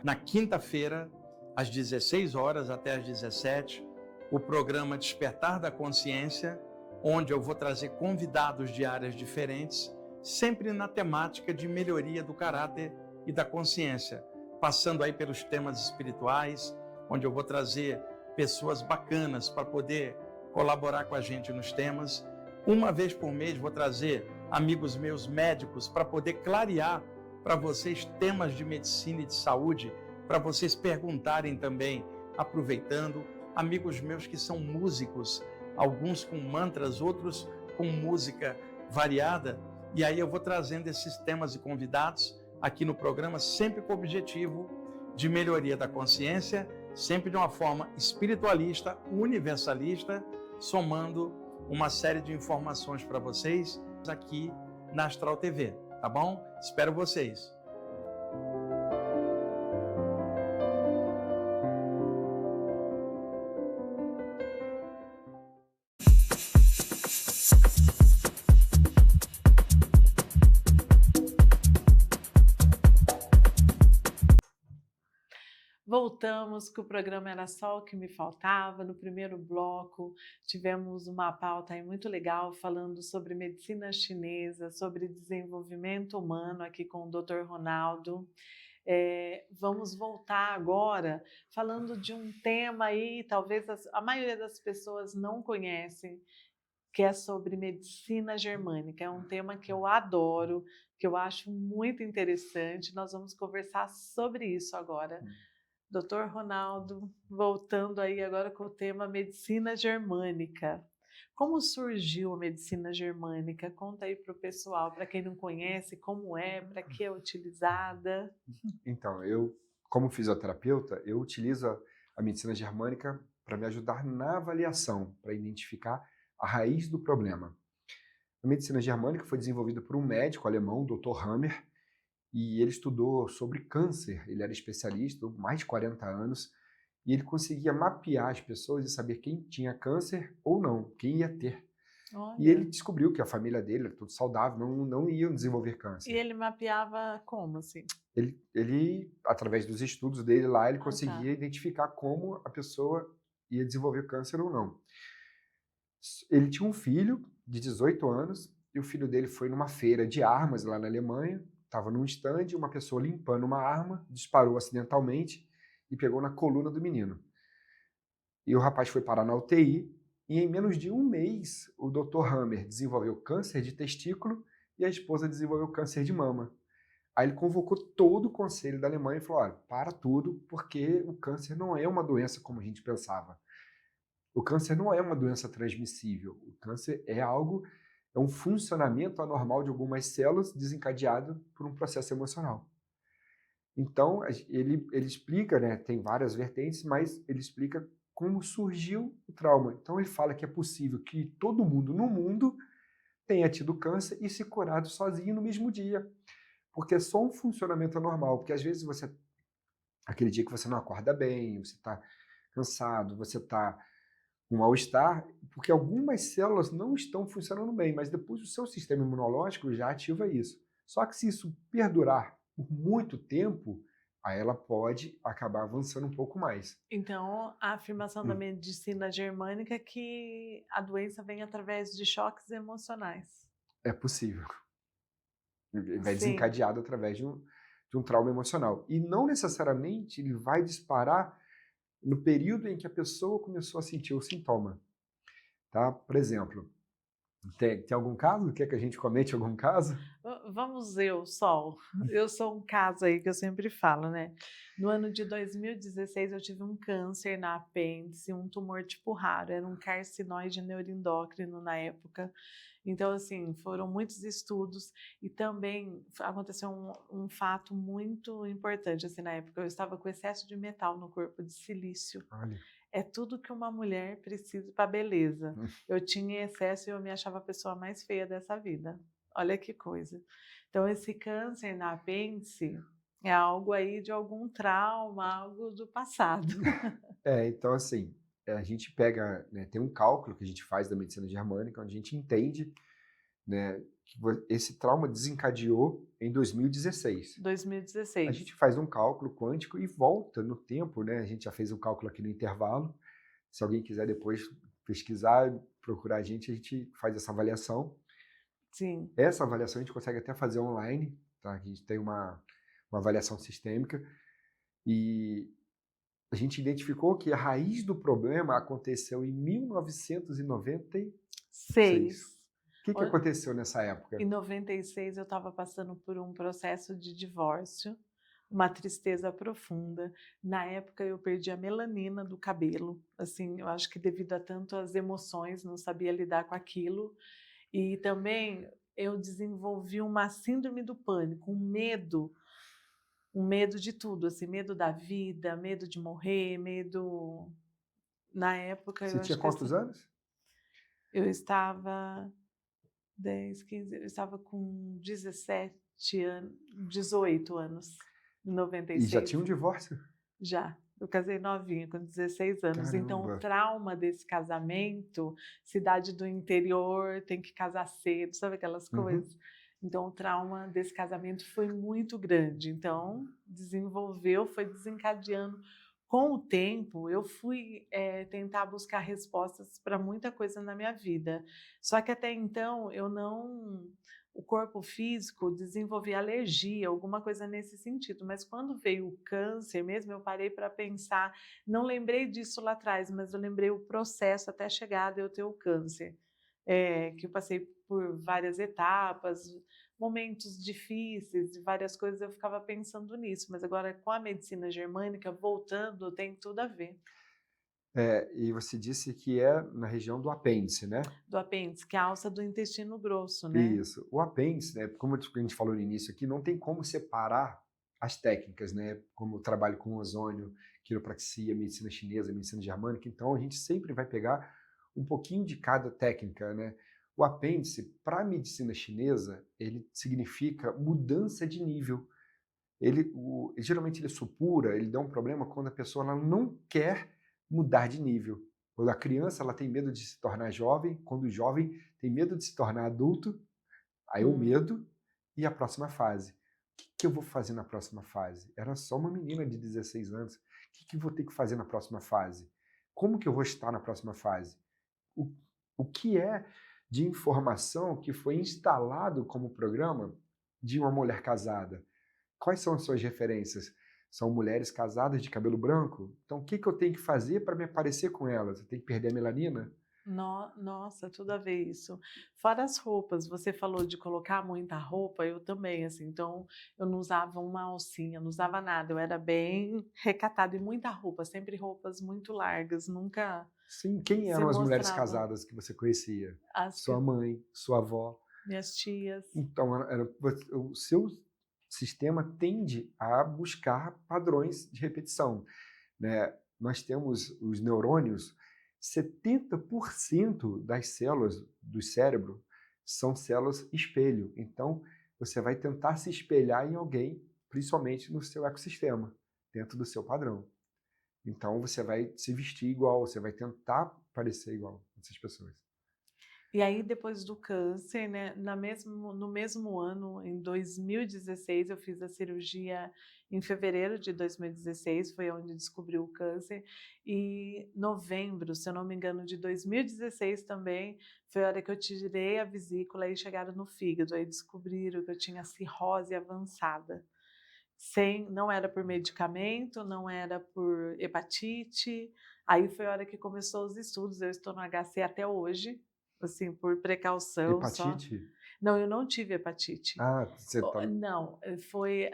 na quinta-feira, às 16 horas até às 17, o programa Despertar da Consciência, onde eu vou trazer convidados de áreas diferentes, sempre na temática de melhoria do caráter e da consciência, passando aí pelos temas espirituais, onde eu vou trazer pessoas bacanas para poder colaborar com a gente nos temas. Uma vez por mês vou trazer amigos meus médicos para poder clarear para vocês temas de medicina e de saúde, para vocês perguntarem também, aproveitando. Amigos meus que são músicos, alguns com mantras, outros com música variada, e aí eu vou trazendo esses temas e convidados aqui no programa, sempre com o objetivo de melhoria da consciência, sempre de uma forma espiritualista, universalista, somando uma série de informações para vocês aqui na Astral TV, tá bom? Espero vocês.
Voltamos, que o programa era só o que me faltava. No primeiro bloco tivemos uma pauta aí muito legal falando sobre medicina chinesa, sobre desenvolvimento humano aqui com o Dr. Ronaldo. Vamos voltar agora falando de um tema aí, talvez a maioria das pessoas não conhecem, que é sobre medicina germânica. É um tema que eu adoro, que eu acho muito interessante. Nós vamos conversar sobre isso agora. Dr. Ronaldo, voltando aí agora com o tema medicina germânica. Como surgiu a medicina germânica? Conta aí para o pessoal, para quem não conhece, como é, para que é utilizada.
Então, eu, como fisioterapeuta, eu utilizo a medicina germânica para me ajudar na avaliação, para identificar a raiz do problema. A medicina germânica foi desenvolvida por um médico alemão, o Dr. Hammer, e ele estudou sobre câncer. Ele era especialista, mais de 40 anos, e ele conseguia mapear as pessoas e saber quem tinha câncer ou não, quem ia ter.
Olha.
E ele descobriu que a família dele era tudo saudável, não iam desenvolver câncer.
E ele mapeava como, assim?
Ele através dos estudos dele lá, ele conseguia identificar como a pessoa ia desenvolver câncer ou não. Ele tinha um filho de 18 anos e o filho dele foi numa feira de armas lá na Alemanha, estava num stand, uma pessoa limpando uma arma, disparou acidentalmente e pegou na coluna do menino. E o rapaz foi parar na UTI e em menos de um mês o Dr. Hammer desenvolveu câncer de testículo e a esposa desenvolveu câncer de mama. Aí ele convocou todo o conselho da Alemanha e falou, olha, para tudo, porque o câncer não é uma doença como a gente pensava. O câncer não é uma doença transmissível. O câncer é um funcionamento anormal de algumas células desencadeado por um processo emocional. Então, ele explica, né, tem várias vertentes, mas ele explica como surgiu o trauma. Então, ele fala que é possível que todo mundo no mundo tenha tido câncer e se curado sozinho no mesmo dia. Porque é só um funcionamento anormal. Porque às vezes aquele dia que você não acorda bem, você está cansado, você está com mal-estar, porque algumas células não estão funcionando bem, mas depois o seu sistema imunológico já ativa isso. Só que se isso perdurar por muito tempo, aí ela pode acabar avançando um pouco mais.
Então, a afirmação da medicina germânica é que a doença vem através de choques emocionais.
É possível. Vai
Sim.
desencadeado através de um trauma emocional. E não necessariamente ele vai disparar no período em que a pessoa começou a sentir o sintoma. Tá? Por exemplo, tem algum caso? Quer que a gente comente algum caso?
Vamos eu, Sol. Eu sou um caso aí que eu sempre falo, né? No ano de 2016 eu tive um câncer na apêndice, um tumor tipo raro, era um carcinóide neuroendócrino na época. Então, assim, foram muitos estudos e também aconteceu um fato muito importante, assim, na época. Eu estava com excesso de metal no corpo, de silício.
Olha.
É tudo que uma mulher precisa para beleza. Eu tinha excesso e eu me achava a pessoa mais feia dessa vida. Olha que coisa. Então, esse câncer na apêndice é algo aí de algum trauma, algo do passado.
Então assim, a gente pega, né, tem um cálculo que a gente faz da medicina germânica, onde a gente entende, né, que esse trauma desencadeou em 2016.
2016.
A gente faz um cálculo quântico e volta no tempo, né? A gente já fez um cálculo aqui no intervalo. Se alguém quiser depois pesquisar, procurar a gente faz essa avaliação.
Sim.
Essa avaliação a gente consegue até fazer online, tá? A gente tem uma avaliação sistêmica e a gente identificou que a raiz do problema aconteceu em 1996. O que aconteceu nessa época?
Em 96 eu estava passando por um processo de divórcio, uma tristeza profunda. Na época eu perdi a melanina do cabelo, assim, eu acho que devido a tantas emoções, não sabia lidar com aquilo. E também eu desenvolvi uma síndrome do pânico, um medo de tudo, assim, medo da vida, medo de morrer, medo... Na época
Você
eu
tinha
acho
quantos
que
anos?
eu estava 10, 15, eu estava com 17 anos, 18 anos, em 96.
E já tinha um divórcio?
Já. Eu casei novinha, com 16 anos.
Caramba.
Então, o trauma desse casamento, cidade do interior, tem que casar cedo, sabe aquelas coisas? Então, o trauma desse casamento foi muito grande. Então, foi desencadeando. Com o tempo, eu fui tentar buscar respostas para muita coisa na minha vida. Só que até então, o corpo físico desenvolvia alergia, alguma coisa nesse sentido. Mas quando veio o câncer mesmo, eu parei para pensar, não lembrei disso lá atrás, mas eu lembrei o processo até chegar a eu ter o câncer. Que eu passei por várias etapas, momentos difíceis, várias coisas, eu ficava pensando nisso, mas agora com a medicina germânica, voltando, tem tudo a ver.
E você disse que é na região do apêndice, né?
Do apêndice, que é a alça do intestino grosso, né?
Isso. O apêndice, né, como a gente falou no início aqui, não tem como separar as técnicas, né? Como o trabalho com ozônio, quiropraxia, medicina chinesa, medicina germânica. Então, a gente sempre vai pegar um pouquinho de cada técnica, né? O apêndice, para a medicina chinesa, ele significa mudança de nível. Geralmente ele supura, ele dá um problema quando a pessoa ela não quer mudar de nível. Quando a criança ela tem medo de se tornar jovem, quando o jovem tem medo de se tornar adulto, aí o medo e a próxima fase. O que eu vou fazer na próxima fase? Era só uma menina de 16 anos. O que eu vou ter que fazer na próxima fase? como que eu vou estar na próxima fase? O, o que é de informação que foi instalado como programa de uma mulher casada? Quais são as suas referências? São mulheres casadas de cabelo branco? Então, o que eu tenho que fazer para me parecer com elas? Eu tenho que perder a melanina?
Nossa, tudo a ver isso. Fora as roupas, você falou de colocar muita roupa, eu também, assim, então eu não usava uma alcinha, não usava nada, eu era bem recatada e muita roupa, sempre roupas muito largas, nunca
Sim, quem
se
eram as mulheres
mostrava
casadas que você conhecia?
as
Sua mãe, sua avó.
minhas tias.
Então, o seu sistema tende a buscar padrões de repetição, né? Nós temos os neurônios, 70% das células do cérebro são células espelho. Então, você vai tentar se espelhar em alguém, principalmente no seu ecossistema, dentro do seu padrão. Então, você vai se vestir igual, você vai tentar parecer igual a essas pessoas.
E aí, depois do câncer, né, no mesmo ano, em 2016, eu fiz a cirurgia em fevereiro de 2016, foi onde descobriu o câncer, e novembro, se eu não me engano, de 2016 também, foi a hora que eu tirei a vesícula e chegaram no fígado, aí descobriram que eu tinha cirrose avançada. Não era por medicamento, não era por hepatite, aí foi a hora que começou os estudos, eu estou no HC até hoje, assim, por precaução só.
Hepatite?
Não, eu não tive hepatite.
Ah, você tá...
Não, foi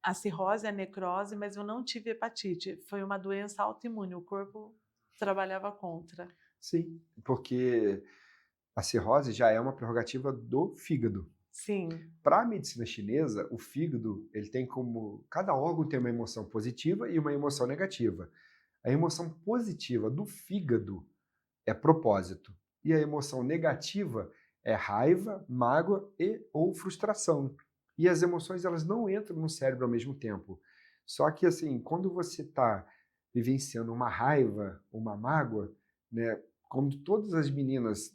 a cirrose, a necrose, mas eu não tive hepatite. Foi uma doença autoimune, o corpo trabalhava contra.
Sim, porque a cirrose já é uma prerrogativa do fígado.
Sim,
Para a medicina chinesa, o fígado, ele tem como... Cada órgão tem uma emoção positiva e uma emoção negativa. A emoção positiva do fígado é propósito. E a emoção negativa é raiva, mágoa e ou frustração. E as emoções, elas não entram no cérebro ao mesmo tempo. Só que, assim, quando você está vivenciando uma raiva, uma mágoa, né, como todas as meninas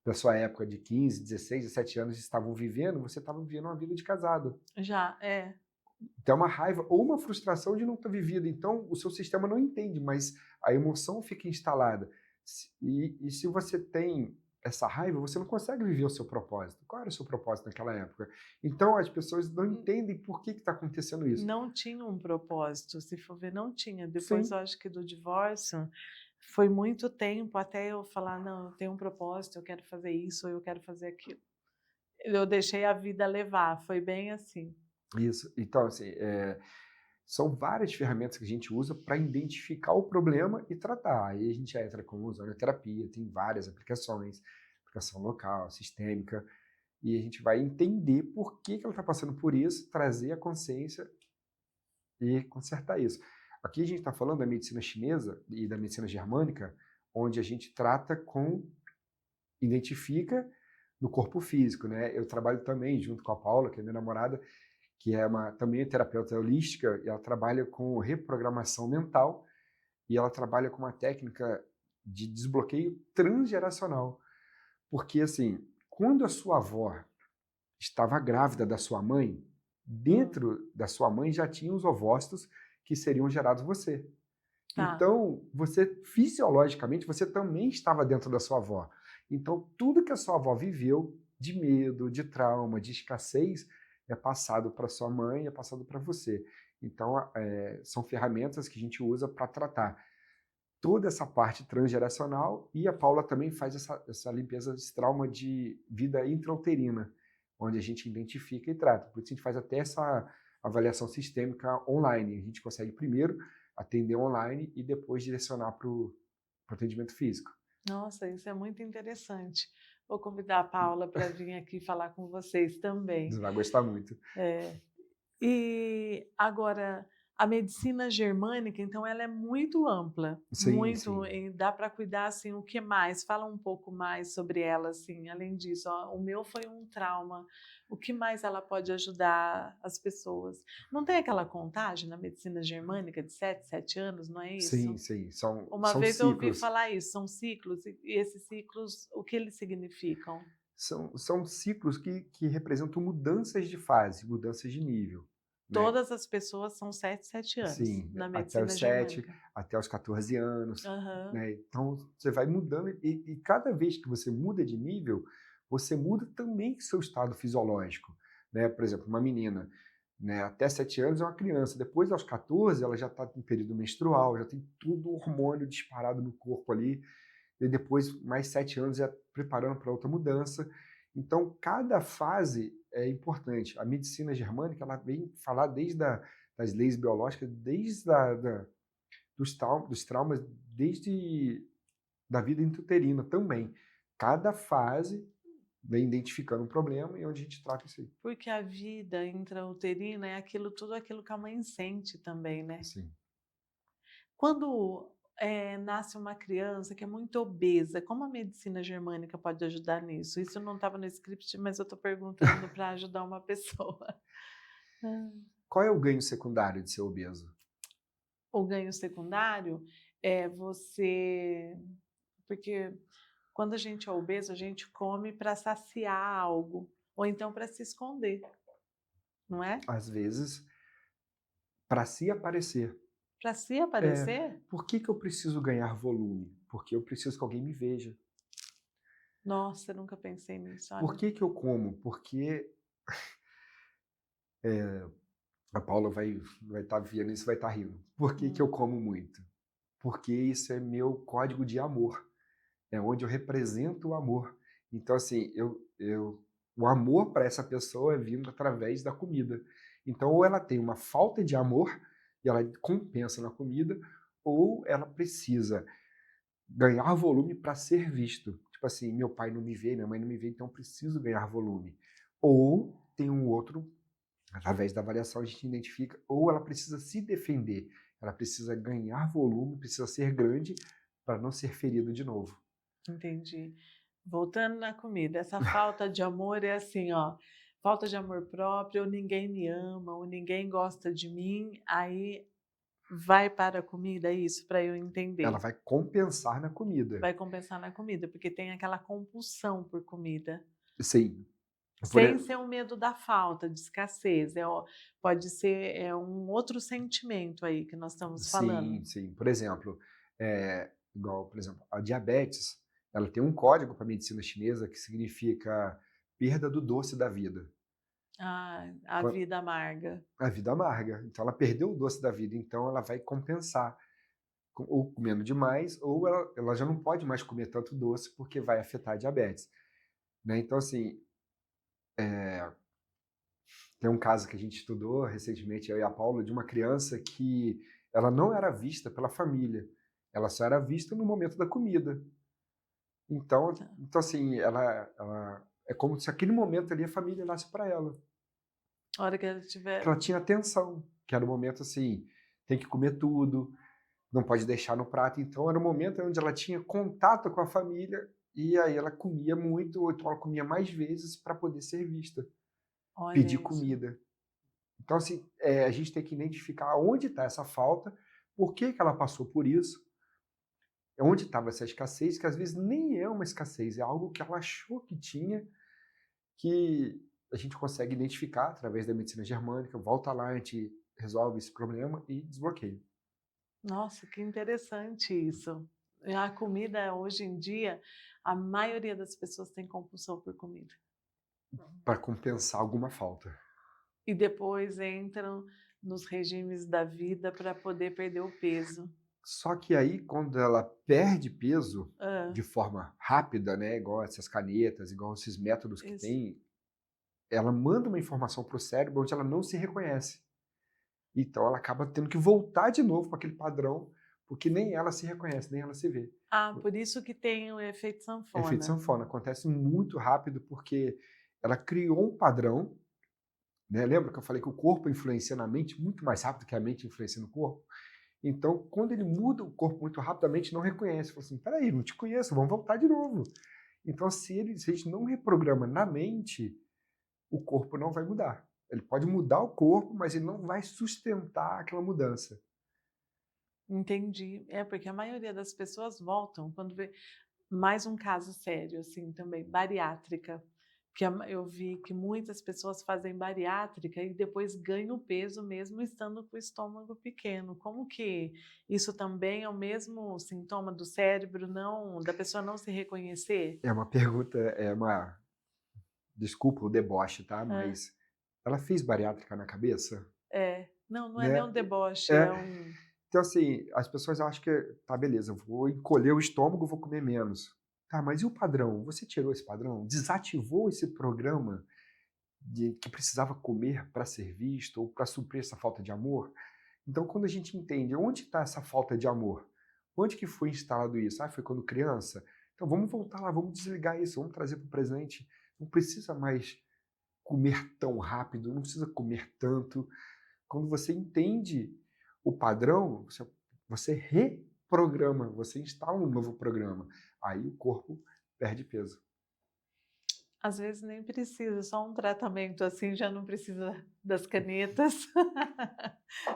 da sua época de 15, 16, 17 anos estavam vivendo, você estava vivendo uma vida de casado.
já, é.
Então, é uma raiva ou uma frustração de não ter vivido. Então, o seu sistema não entende, mas a emoção fica instalada. E se você tem essa raiva, você não consegue viver o seu propósito. Qual era o seu propósito naquela época? Então, as pessoas não entendem por que está acontecendo isso.
Não tinha um propósito, se for ver, não tinha. Depois,
Sim.
eu acho que do divórcio, foi muito tempo até eu falar, não, eu tenho um propósito, eu quero fazer isso, ou eu quero fazer aquilo. Eu deixei a vida levar, foi bem assim.
Isso. Então, assim, são várias ferramentas que a gente usa para identificar o problema e tratar. Aí a gente entra com ozonioterapia, tem várias aplicações, aplicação local, sistêmica, e a gente vai entender por que ela está passando por isso, trazer a consciência e consertar isso. Aqui a gente está falando da medicina chinesa e da medicina germânica, onde a gente identifica no corpo físico, né? Eu trabalho também junto com a Paula, que é minha namorada, que é também terapeuta holística, e ela trabalha com reprogramação mental, e ela trabalha com uma técnica de desbloqueio transgeracional. Porque, assim, quando a sua avó estava grávida da sua mãe, dentro da sua mãe já tinha os ovócitos que seriam gerados você.
Tá.
Então, fisiologicamente, você também estava dentro da sua avó. Então, tudo que a sua avó viveu de medo, de trauma, de escassez, é passado para sua mãe, é passado para você. Então, são ferramentas que a gente usa para tratar toda essa parte transgeracional, e a Paula também faz essa limpeza desse trauma de vida intrauterina, onde a gente identifica e trata. Por isso a gente faz até essa avaliação sistêmica online. A gente consegue primeiro atender online e depois direcionar para o atendimento físico.
Nossa, isso é muito interessante. Vou convidar a Paula para vir aqui falar com vocês também.
Você vai gostar muito.
E agora, a medicina germânica, então, ela é muito ampla,
Sim,
muito,
sim.
e dá para cuidar, assim, o que mais? Fala um pouco mais sobre ela, assim, além disso. Ó, o meu foi um trauma, o que mais ela pode ajudar as pessoas? Não tem aquela contagem na medicina germânica de 7 anos, não é isso?
Sim, sim. São
Vez
ciclos.
eu ouvi falar isso, são ciclos, e esses ciclos, o que eles significam?
São ciclos que representam mudanças de fase, mudanças de nível.
Todas as pessoas são 7 anos
Sim,
na
até
medicina
os 7,
germânica.
até os 14 anos,
Aham.
né? Então, você vai mudando e cada vez que você muda de nível, você muda também seu estado fisiológico, né? Por exemplo, uma menina, né, até 7 anos é uma criança, depois aos 14 ela já está em período menstrual, já tem todo o hormônio disparado no corpo ali, e depois mais 7 anos já preparando para outra mudança. Então, cada fase é importante. A medicina germânica, ela vem falar das leis biológicas, desde dos traumas, desde da vida intrauterina também. Cada fase vem identificando um problema e onde a gente trata isso aí.
Porque a vida intrauterina é tudo aquilo que a mãe sente também, né?
Assim.
Quando nasce uma criança que é muito obesa, como a medicina germânica pode ajudar nisso? Isso não estava no script, mas eu estou perguntando para ajudar uma pessoa.
Qual é o ganho secundário de ser obeso?
O ganho secundário é você. Porque quando a gente é obeso, a gente come para saciar algo, ou então para se esconder, não é?
Às vezes, para se aparecer.
Para se aparecer?
Por que eu preciso ganhar volume? Porque eu preciso que alguém me veja.
Nossa, eu nunca pensei nisso,
Por
olha.
que eu como? Porque a Paula vai estar vendo isso, vai estar rindo. Por que eu como muito? Porque isso é meu código de amor. É onde eu represento o amor. Então, assim, o amor para essa pessoa é vindo através da comida. Então, ou ela tem uma falta de amor e ela compensa na comida, ou ela precisa ganhar volume para ser visto. Tipo assim, meu pai não me vê, minha mãe não me vê, então eu preciso ganhar volume. Ou tem um outro, através da avaliação a gente identifica, ou ela precisa se defender, ela precisa ganhar volume, precisa ser grande para não ser ferido de novo.
Entendi. Voltando na comida, essa falta de amor é assim, ó, falta de amor próprio, ou ninguém me ama, ou ninguém gosta de mim, aí vai para a comida, isso, para eu
Ela
entender.
vai compensar na comida.
Vai compensar na comida, porque tem aquela compulsão por comida.
Sim.
Sem ser o medo da falta, de escassez, pode ser um outro sentimento aí que nós estamos falando.
Sim, sim. Por exemplo, igual, por exemplo, a diabetes, ela tem um código para a medicina chinesa que significa perda do doce da vida.
Ah, a
Quan-
vida amarga.
A vida amarga. Então, ela perdeu o doce da vida, então ela vai compensar, ou comendo demais, ou ela já não pode mais comer tanto doce porque vai afetar a diabetes. Né? Então, assim, tem um caso que a gente estudou recentemente, eu e a Paula, de uma criança que ela não era vista pela família, ela só era vista no momento da comida. Então,
Tá.
então assim, ela é como se aquele momento ali a família olhasse para ela,
A hora que ela
que
tiver.
ela tinha atenção, que era o momento assim, tem que comer tudo, não pode deixar no prato. Então, era o momento onde ela tinha contato com a família e aí ela comia muito, ou então ela comia mais vezes para poder ser vista,
Olha
pedir
isso.
comida. Então, assim, a gente tem que identificar onde está essa falta, por que ela passou por isso, onde estava essa escassez, que às vezes nem é uma escassez, é algo que ela achou que tinha, que a gente consegue identificar através da medicina germânica, volta lá, a gente resolve esse problema e desbloqueia.
Nossa, que interessante isso. A comida, hoje em dia, a maioria das pessoas tem compulsão por comida.
Para compensar alguma falta.
E depois entram nos regimes da vida para poder perder o peso.
Só que aí, quando ela perde peso
Ah,
de forma rápida, né, igual essas canetas, igual esses métodos que
isso.
tem, ela manda uma informação para o cérebro onde ela não se reconhece. Então ela acaba tendo que voltar de novo para aquele padrão, porque nem ela se reconhece, nem ela se vê.
Ah, por isso que tem o efeito
Efeito
sanfona.
sanfona acontece muito rápido porque ela criou um padrão, né? Lembra que eu falei que o corpo influencia na mente muito mais rápido que a mente influencia no corpo? Então, quando ele muda o corpo muito rapidamente, não reconhece. Fala assim, peraí, não te conheço, vamos voltar de novo. Então, se a gente não reprograma na mente, o corpo não vai mudar. Ele pode mudar o corpo, mas ele não vai sustentar aquela mudança.
Entendi. É porque a maioria das pessoas voltam quando vê mais um caso sério, assim, também, bariátrica. eu vi que muitas pessoas fazem bariátrica e depois ganham peso mesmo estando com o estômago pequeno. Como que isso também é o mesmo sintoma do cérebro, da pessoa não se reconhecer?
É uma pergunta, desculpa o deboche, tá?
Ah,
Mas ela fez bariátrica na cabeça,
não é nem
né?
um deboche,
É,
é um...
então, assim, as pessoas acham que, tá, beleza, eu vou encolher o estômago, vou comer menos. Tá, mas e o padrão? Você tirou esse padrão? Desativou esse programa de que precisava comer para ser visto ou para suprir essa falta de amor? Então, quando a gente entende onde está essa falta de amor, onde que foi instalado isso? Ah, foi quando criança? Então, vamos voltar lá, vamos desligar isso, vamos trazer para o presente. Não precisa mais comer tão rápido, não precisa comer tanto. Quando você entende o padrão, você reprograma, você instala um novo programa. Aí o corpo perde peso.
Às vezes nem precisa, só um tratamento assim já não precisa das canetas,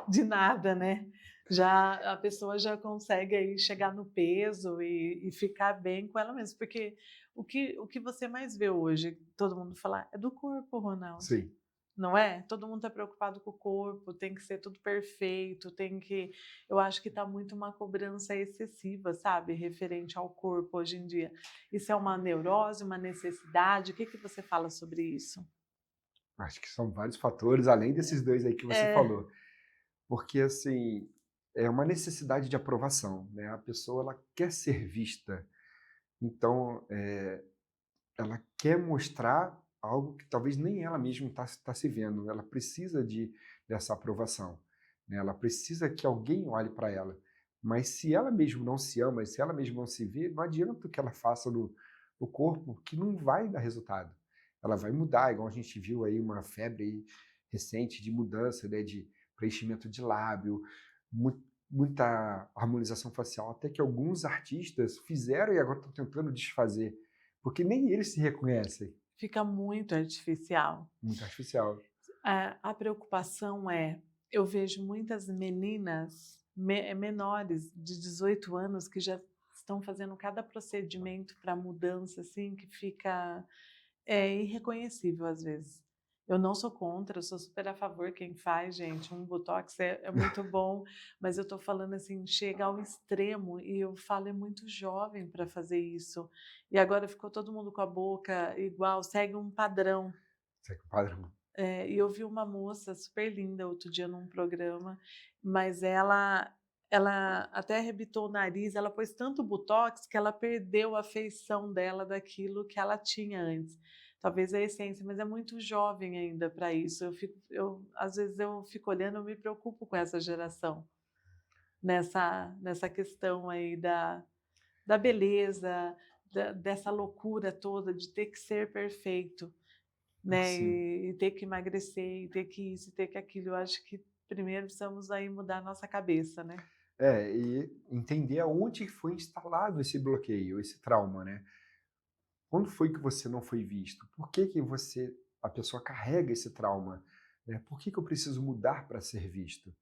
de nada, né? Já a pessoa já consegue aí chegar no peso e ficar bem com ela mesma, porque o que você mais vê hoje, todo mundo falar, é do corpo, Ronaldo.
Sim.
Não é? Todo mundo está preocupado com o corpo, tem que ser tudo perfeito, eu acho que está muito uma cobrança excessiva, sabe, referente ao corpo hoje em dia. Isso é uma neurose, uma necessidade? O que você fala sobre isso?
Acho que são vários fatores, além desses dois aí que você falou. Porque, assim, é uma necessidade de aprovação, né? A pessoa, ela quer ser vista. Então, ela quer mostrar algo que talvez nem ela mesma está se vendo. Ela precisa dessa aprovação, né? Ela precisa que alguém olhe para ela. Mas se ela mesma não se ama, se ela mesma não se vê, não adianta o que ela faça no corpo, que não vai dar resultado. Ela vai mudar, igual a gente viu aí uma febre aí recente de mudança, né, de preenchimento de lábio, muita harmonização facial, até que alguns artistas fizeram e agora estão tentando desfazer, porque nem eles se reconhecem.
Fica muito artificial.
Muito artificial.
A preocupação eu vejo muitas meninas menores de 18 anos que já estão fazendo cada procedimento para mudança, assim, que fica irreconhecível às vezes. Eu não sou contra, eu sou super a favor quem faz, gente. Um botox é muito bom, mas eu estou falando assim, chega ao extremo e eu falo, é muito jovem para fazer isso. E agora ficou todo mundo com a boca igual, segue um padrão.
Segue o padrão.
E eu vi uma moça super linda outro dia num programa, mas ela até arrebitou o nariz, ela pôs tanto botox que ela perdeu a feição dela daquilo que ela tinha antes. Talvez a essência, mas é muito jovem ainda para isso. Às vezes eu fico olhando, eu me preocupo com essa geração, nessa questão aí da beleza, dessa loucura toda de ter que ser perfeito, né? E ter que emagrecer, e ter que isso, e ter que aquilo. Eu acho que primeiro precisamos aí mudar a nossa cabeça, né?
E entender aonde foi instalado esse bloqueio, esse trauma, né? Quando foi que você não foi visto? Por que a pessoa carrega esse trauma? Né? Por que eu preciso mudar para ser visto?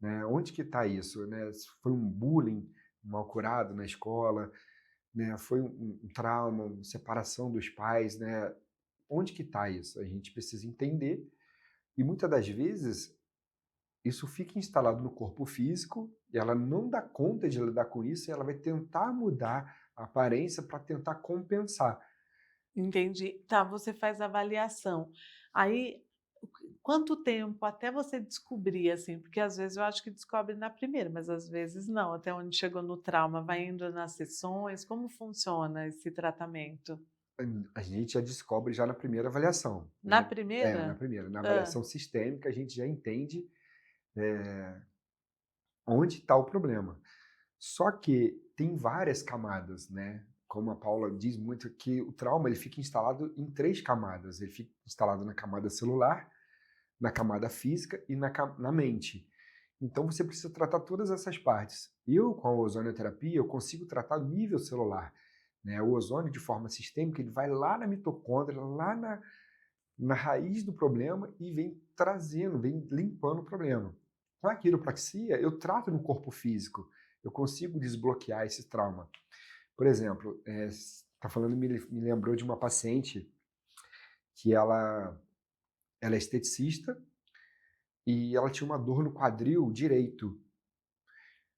Né? Onde que está isso? Né? Foi um bullying mal curado na escola? Né? Foi um trauma, uma separação dos pais? Né? Onde que está isso? A gente precisa entender. E muitas das vezes isso fica instalado no corpo físico e ela não dá conta de lidar com isso e ela vai tentar mudar a aparência para tentar compensar.
Entendi. Tá, você faz a avaliação. Aí, quanto tempo até você descobrir, assim? Porque às vezes eu acho que descobre na primeira, mas às vezes não. Até onde chegou no trauma, vai indo nas sessões. Como funciona esse tratamento?
A gente já descobre já na primeira avaliação.
Na
Né?
primeira?
Na primeira. Na avaliação sistêmica, a gente já entende onde está o problema. Só que tem várias camadas, né? Como a Paula diz muito, que o trauma ele fica instalado em 3 camadas. Ele fica instalado na camada celular, na camada física e na mente. Então você precisa tratar todas essas partes. Eu, com a ozonioterapia, eu consigo tratar o nível celular. Né? O ozônio, de forma sistêmica, ele vai lá na mitocôndria, lá na raiz do problema e vem trazendo, vem limpando o problema. Com a quiropraxia, eu trato no corpo físico. Eu consigo desbloquear esse trauma. Por exemplo, me lembrou de uma paciente que ela é esteticista e ela tinha uma dor no quadril direito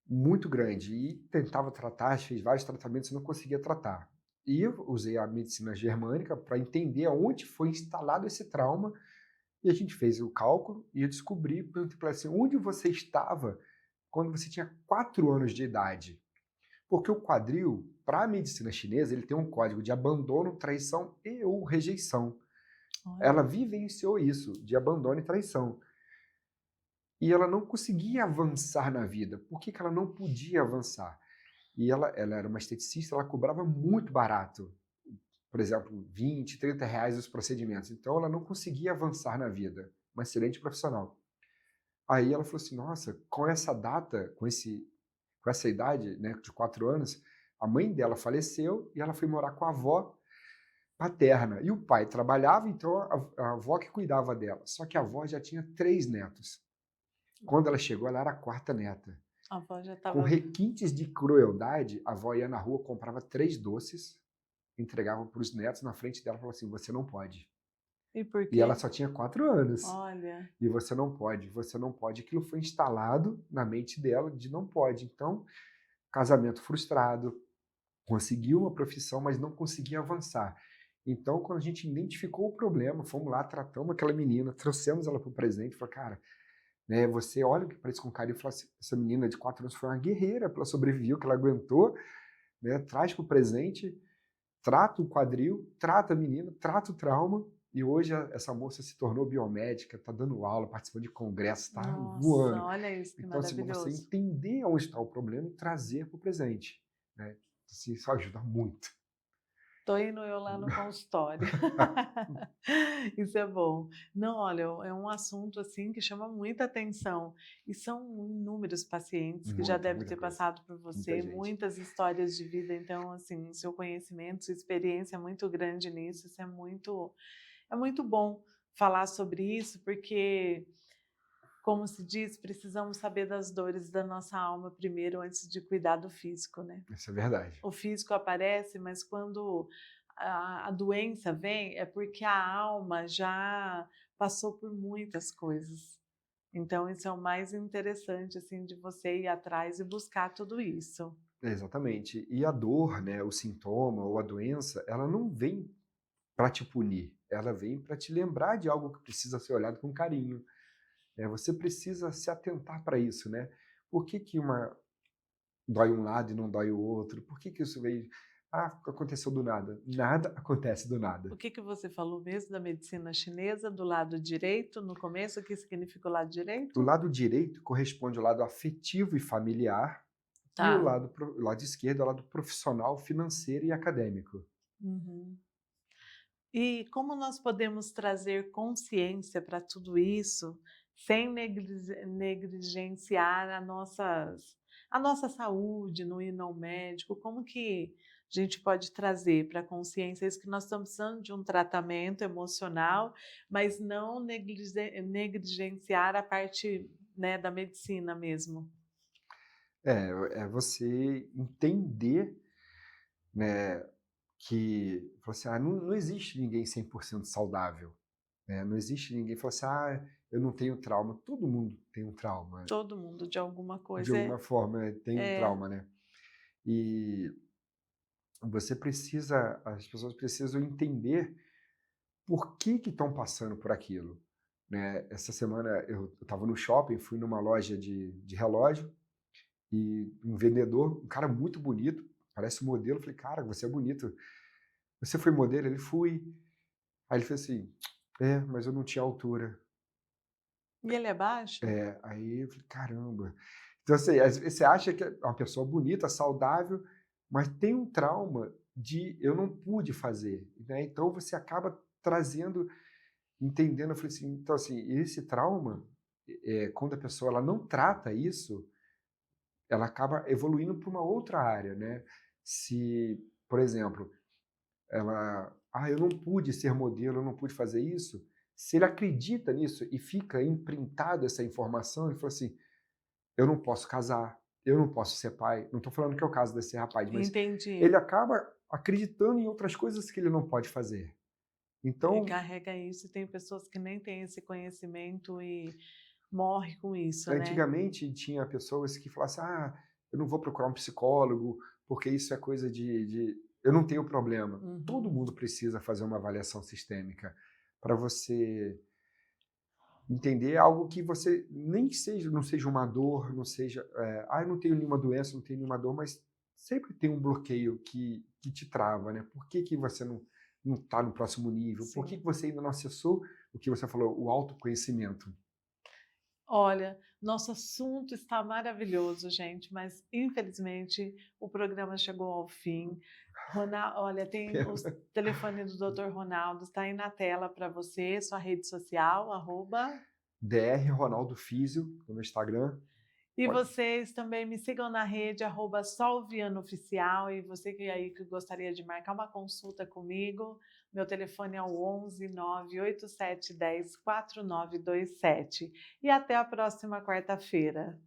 muito grande e tentava tratar, fez vários tratamentos e não conseguia tratar. E eu usei a medicina germânica para entender aonde foi instalado esse trauma e a gente fez o cálculo e eu descobri, perguntei assim, onde você estava quando você tinha 4 anos de idade? Porque o quadril, para a medicina chinesa, ele tem um código de abandono, traição e ou rejeição.
Olha.
Ela vivenciou isso, de abandono e traição. E ela não conseguia avançar na vida. Por que ela não podia avançar? E ela era uma esteticista, ela cobrava muito barato. Por exemplo, 20, 30 reais os procedimentos. Então ela não conseguia avançar na vida. Uma excelente profissional. Aí ela falou assim, nossa, com essa data, com essa idade, né, de 4 anos, a mãe dela faleceu e ela foi morar com a avó paterna. E o pai trabalhava, então a avó que cuidava dela. Só que a avó já tinha 3 netos. Quando ela chegou, ela era a 4ª neta.
A avó já
Com
estava...
requintes de crueldade, a avó ia na rua, comprava 3 doces, entregava para os netos na frente dela e falava assim, você não pode.
E por quê?
E ela só tinha 4 anos.
Olha,
E você não pode, você não pode. Aquilo foi instalado na mente dela de não pode. Então, casamento frustrado, conseguiu uma profissão, mas não conseguia avançar. Então, quando a gente identificou o problema, fomos lá, tratamos aquela menina, trouxemos ela para o presente, falou, cara, né, você olha para isso com carinho e fala assim, essa menina de 4 anos foi uma guerreira, ela sobreviveu, que ela aguentou, né, traz para o presente, trata o quadril, trata a menina, trata o trauma, e hoje essa moça se tornou biomédica, está dando aula, participando de congressos, está voando.
olha isso, que
Então, assim,
maravilhoso.
você entender onde está o problema e trazer para o presente, né? Assim, isso ajuda muito.
Tô indo eu lá no consultório. Isso é bom. Não, olha, é um assunto assim que chama muita atenção e são inúmeros pacientes que já devem ter
Muita coisa.
passado por você,
gente.
muitas histórias de vida. Então, assim, seu conhecimento, sua experiência é muito grande nisso. Isso é muito bom falar sobre isso, porque, como se diz, precisamos saber das dores da nossa alma primeiro antes de cuidar do físico, né?
Isso é verdade.
O físico aparece, mas quando a doença vem, é porque a alma já passou por muitas coisas. Então, isso é o mais interessante, assim, de você ir atrás e buscar tudo isso.
Exatamente. E a dor, né, o sintoma ou a doença, ela não vem para te punir, ela vem para te lembrar de algo que precisa ser olhado com carinho. Você precisa se atentar para isso, né? Por que dói um lado e não dói o outro? Por que isso veio? Aconteceu do nada. Nada acontece do nada.
O que você falou mesmo da medicina chinesa, do lado direito, no começo? O que significa o lado direito?
O lado direito corresponde ao lado afetivo e familiar, e o lado esquerdo é o lado profissional, financeiro e acadêmico.
Uhum. E como nós podemos trazer consciência para tudo isso sem negligenciar a nossa saúde, não ir ao médico? Como que a gente pode trazer para a consciência isso, que nós estamos precisando de um tratamento emocional, mas não negligenciar a parte, né, da medicina mesmo?
É você entender, né, que assim, não existe ninguém 100% saudável. Né? Não existe ninguém que fala assim, eu não tenho trauma. Todo mundo tem um trauma.
Todo mundo, de alguma coisa.
De alguma forma, tem um trauma, né? E as pessoas precisam entender por que estão passando por aquilo. Né? Essa semana eu estava no shopping, fui numa loja de relógio e um vendedor, um cara muito bonito, parece modelo, falei, cara, você é bonito. Você foi modelo? Ele fui. Aí ele fez assim, mas eu não tinha altura.
E ele é baixo?
Aí eu falei, caramba. Então, assim, às vezes você acha que é uma pessoa bonita, saudável, mas tem um trauma de eu não pude fazer. Né? Então você acaba trazendo, entendendo, eu falei assim, então assim, esse trauma, quando a pessoa ela não trata isso, ela acaba evoluindo para uma outra área, né? Se, por exemplo, eu não pude ser modelo, eu não pude fazer isso. Se ele acredita nisso e fica imprintado essa informação, ele fala assim, eu não posso casar, eu não posso ser pai. Não estou falando que é o caso desse rapaz, mas
Entendi.
ele acaba acreditando em outras coisas que ele não pode fazer. Então,
E carrega isso, e tem pessoas que nem têm esse conhecimento e morre com isso, né?
antigamente tinha pessoas que falavam assim, eu não vou procurar um psicólogo, porque isso é coisa eu não tenho problema. Todo mundo precisa fazer uma avaliação sistêmica para você entender algo que você nem seja, não seja uma dor, não seja, eu não tenho nenhuma doença, não tenho nenhuma dor, mas sempre tem um bloqueio que te trava, né? Por que você não está no próximo nível? Por que você ainda não acessou o que você falou, o autoconhecimento?
Olha, nosso assunto está maravilhoso, gente, mas infelizmente o programa chegou ao fim. Olha, tem o telefone do Dr. Ronaldo, está aí na tela para você, sua rede social,
DR Ronaldo Físio, no Instagram.
E
Pode.
vocês também me sigam na rede, @solvianooficial, e você que gostaria de marcar uma consulta comigo, meu telefone é o 11 98710 4927. E até a próxima quarta-feira.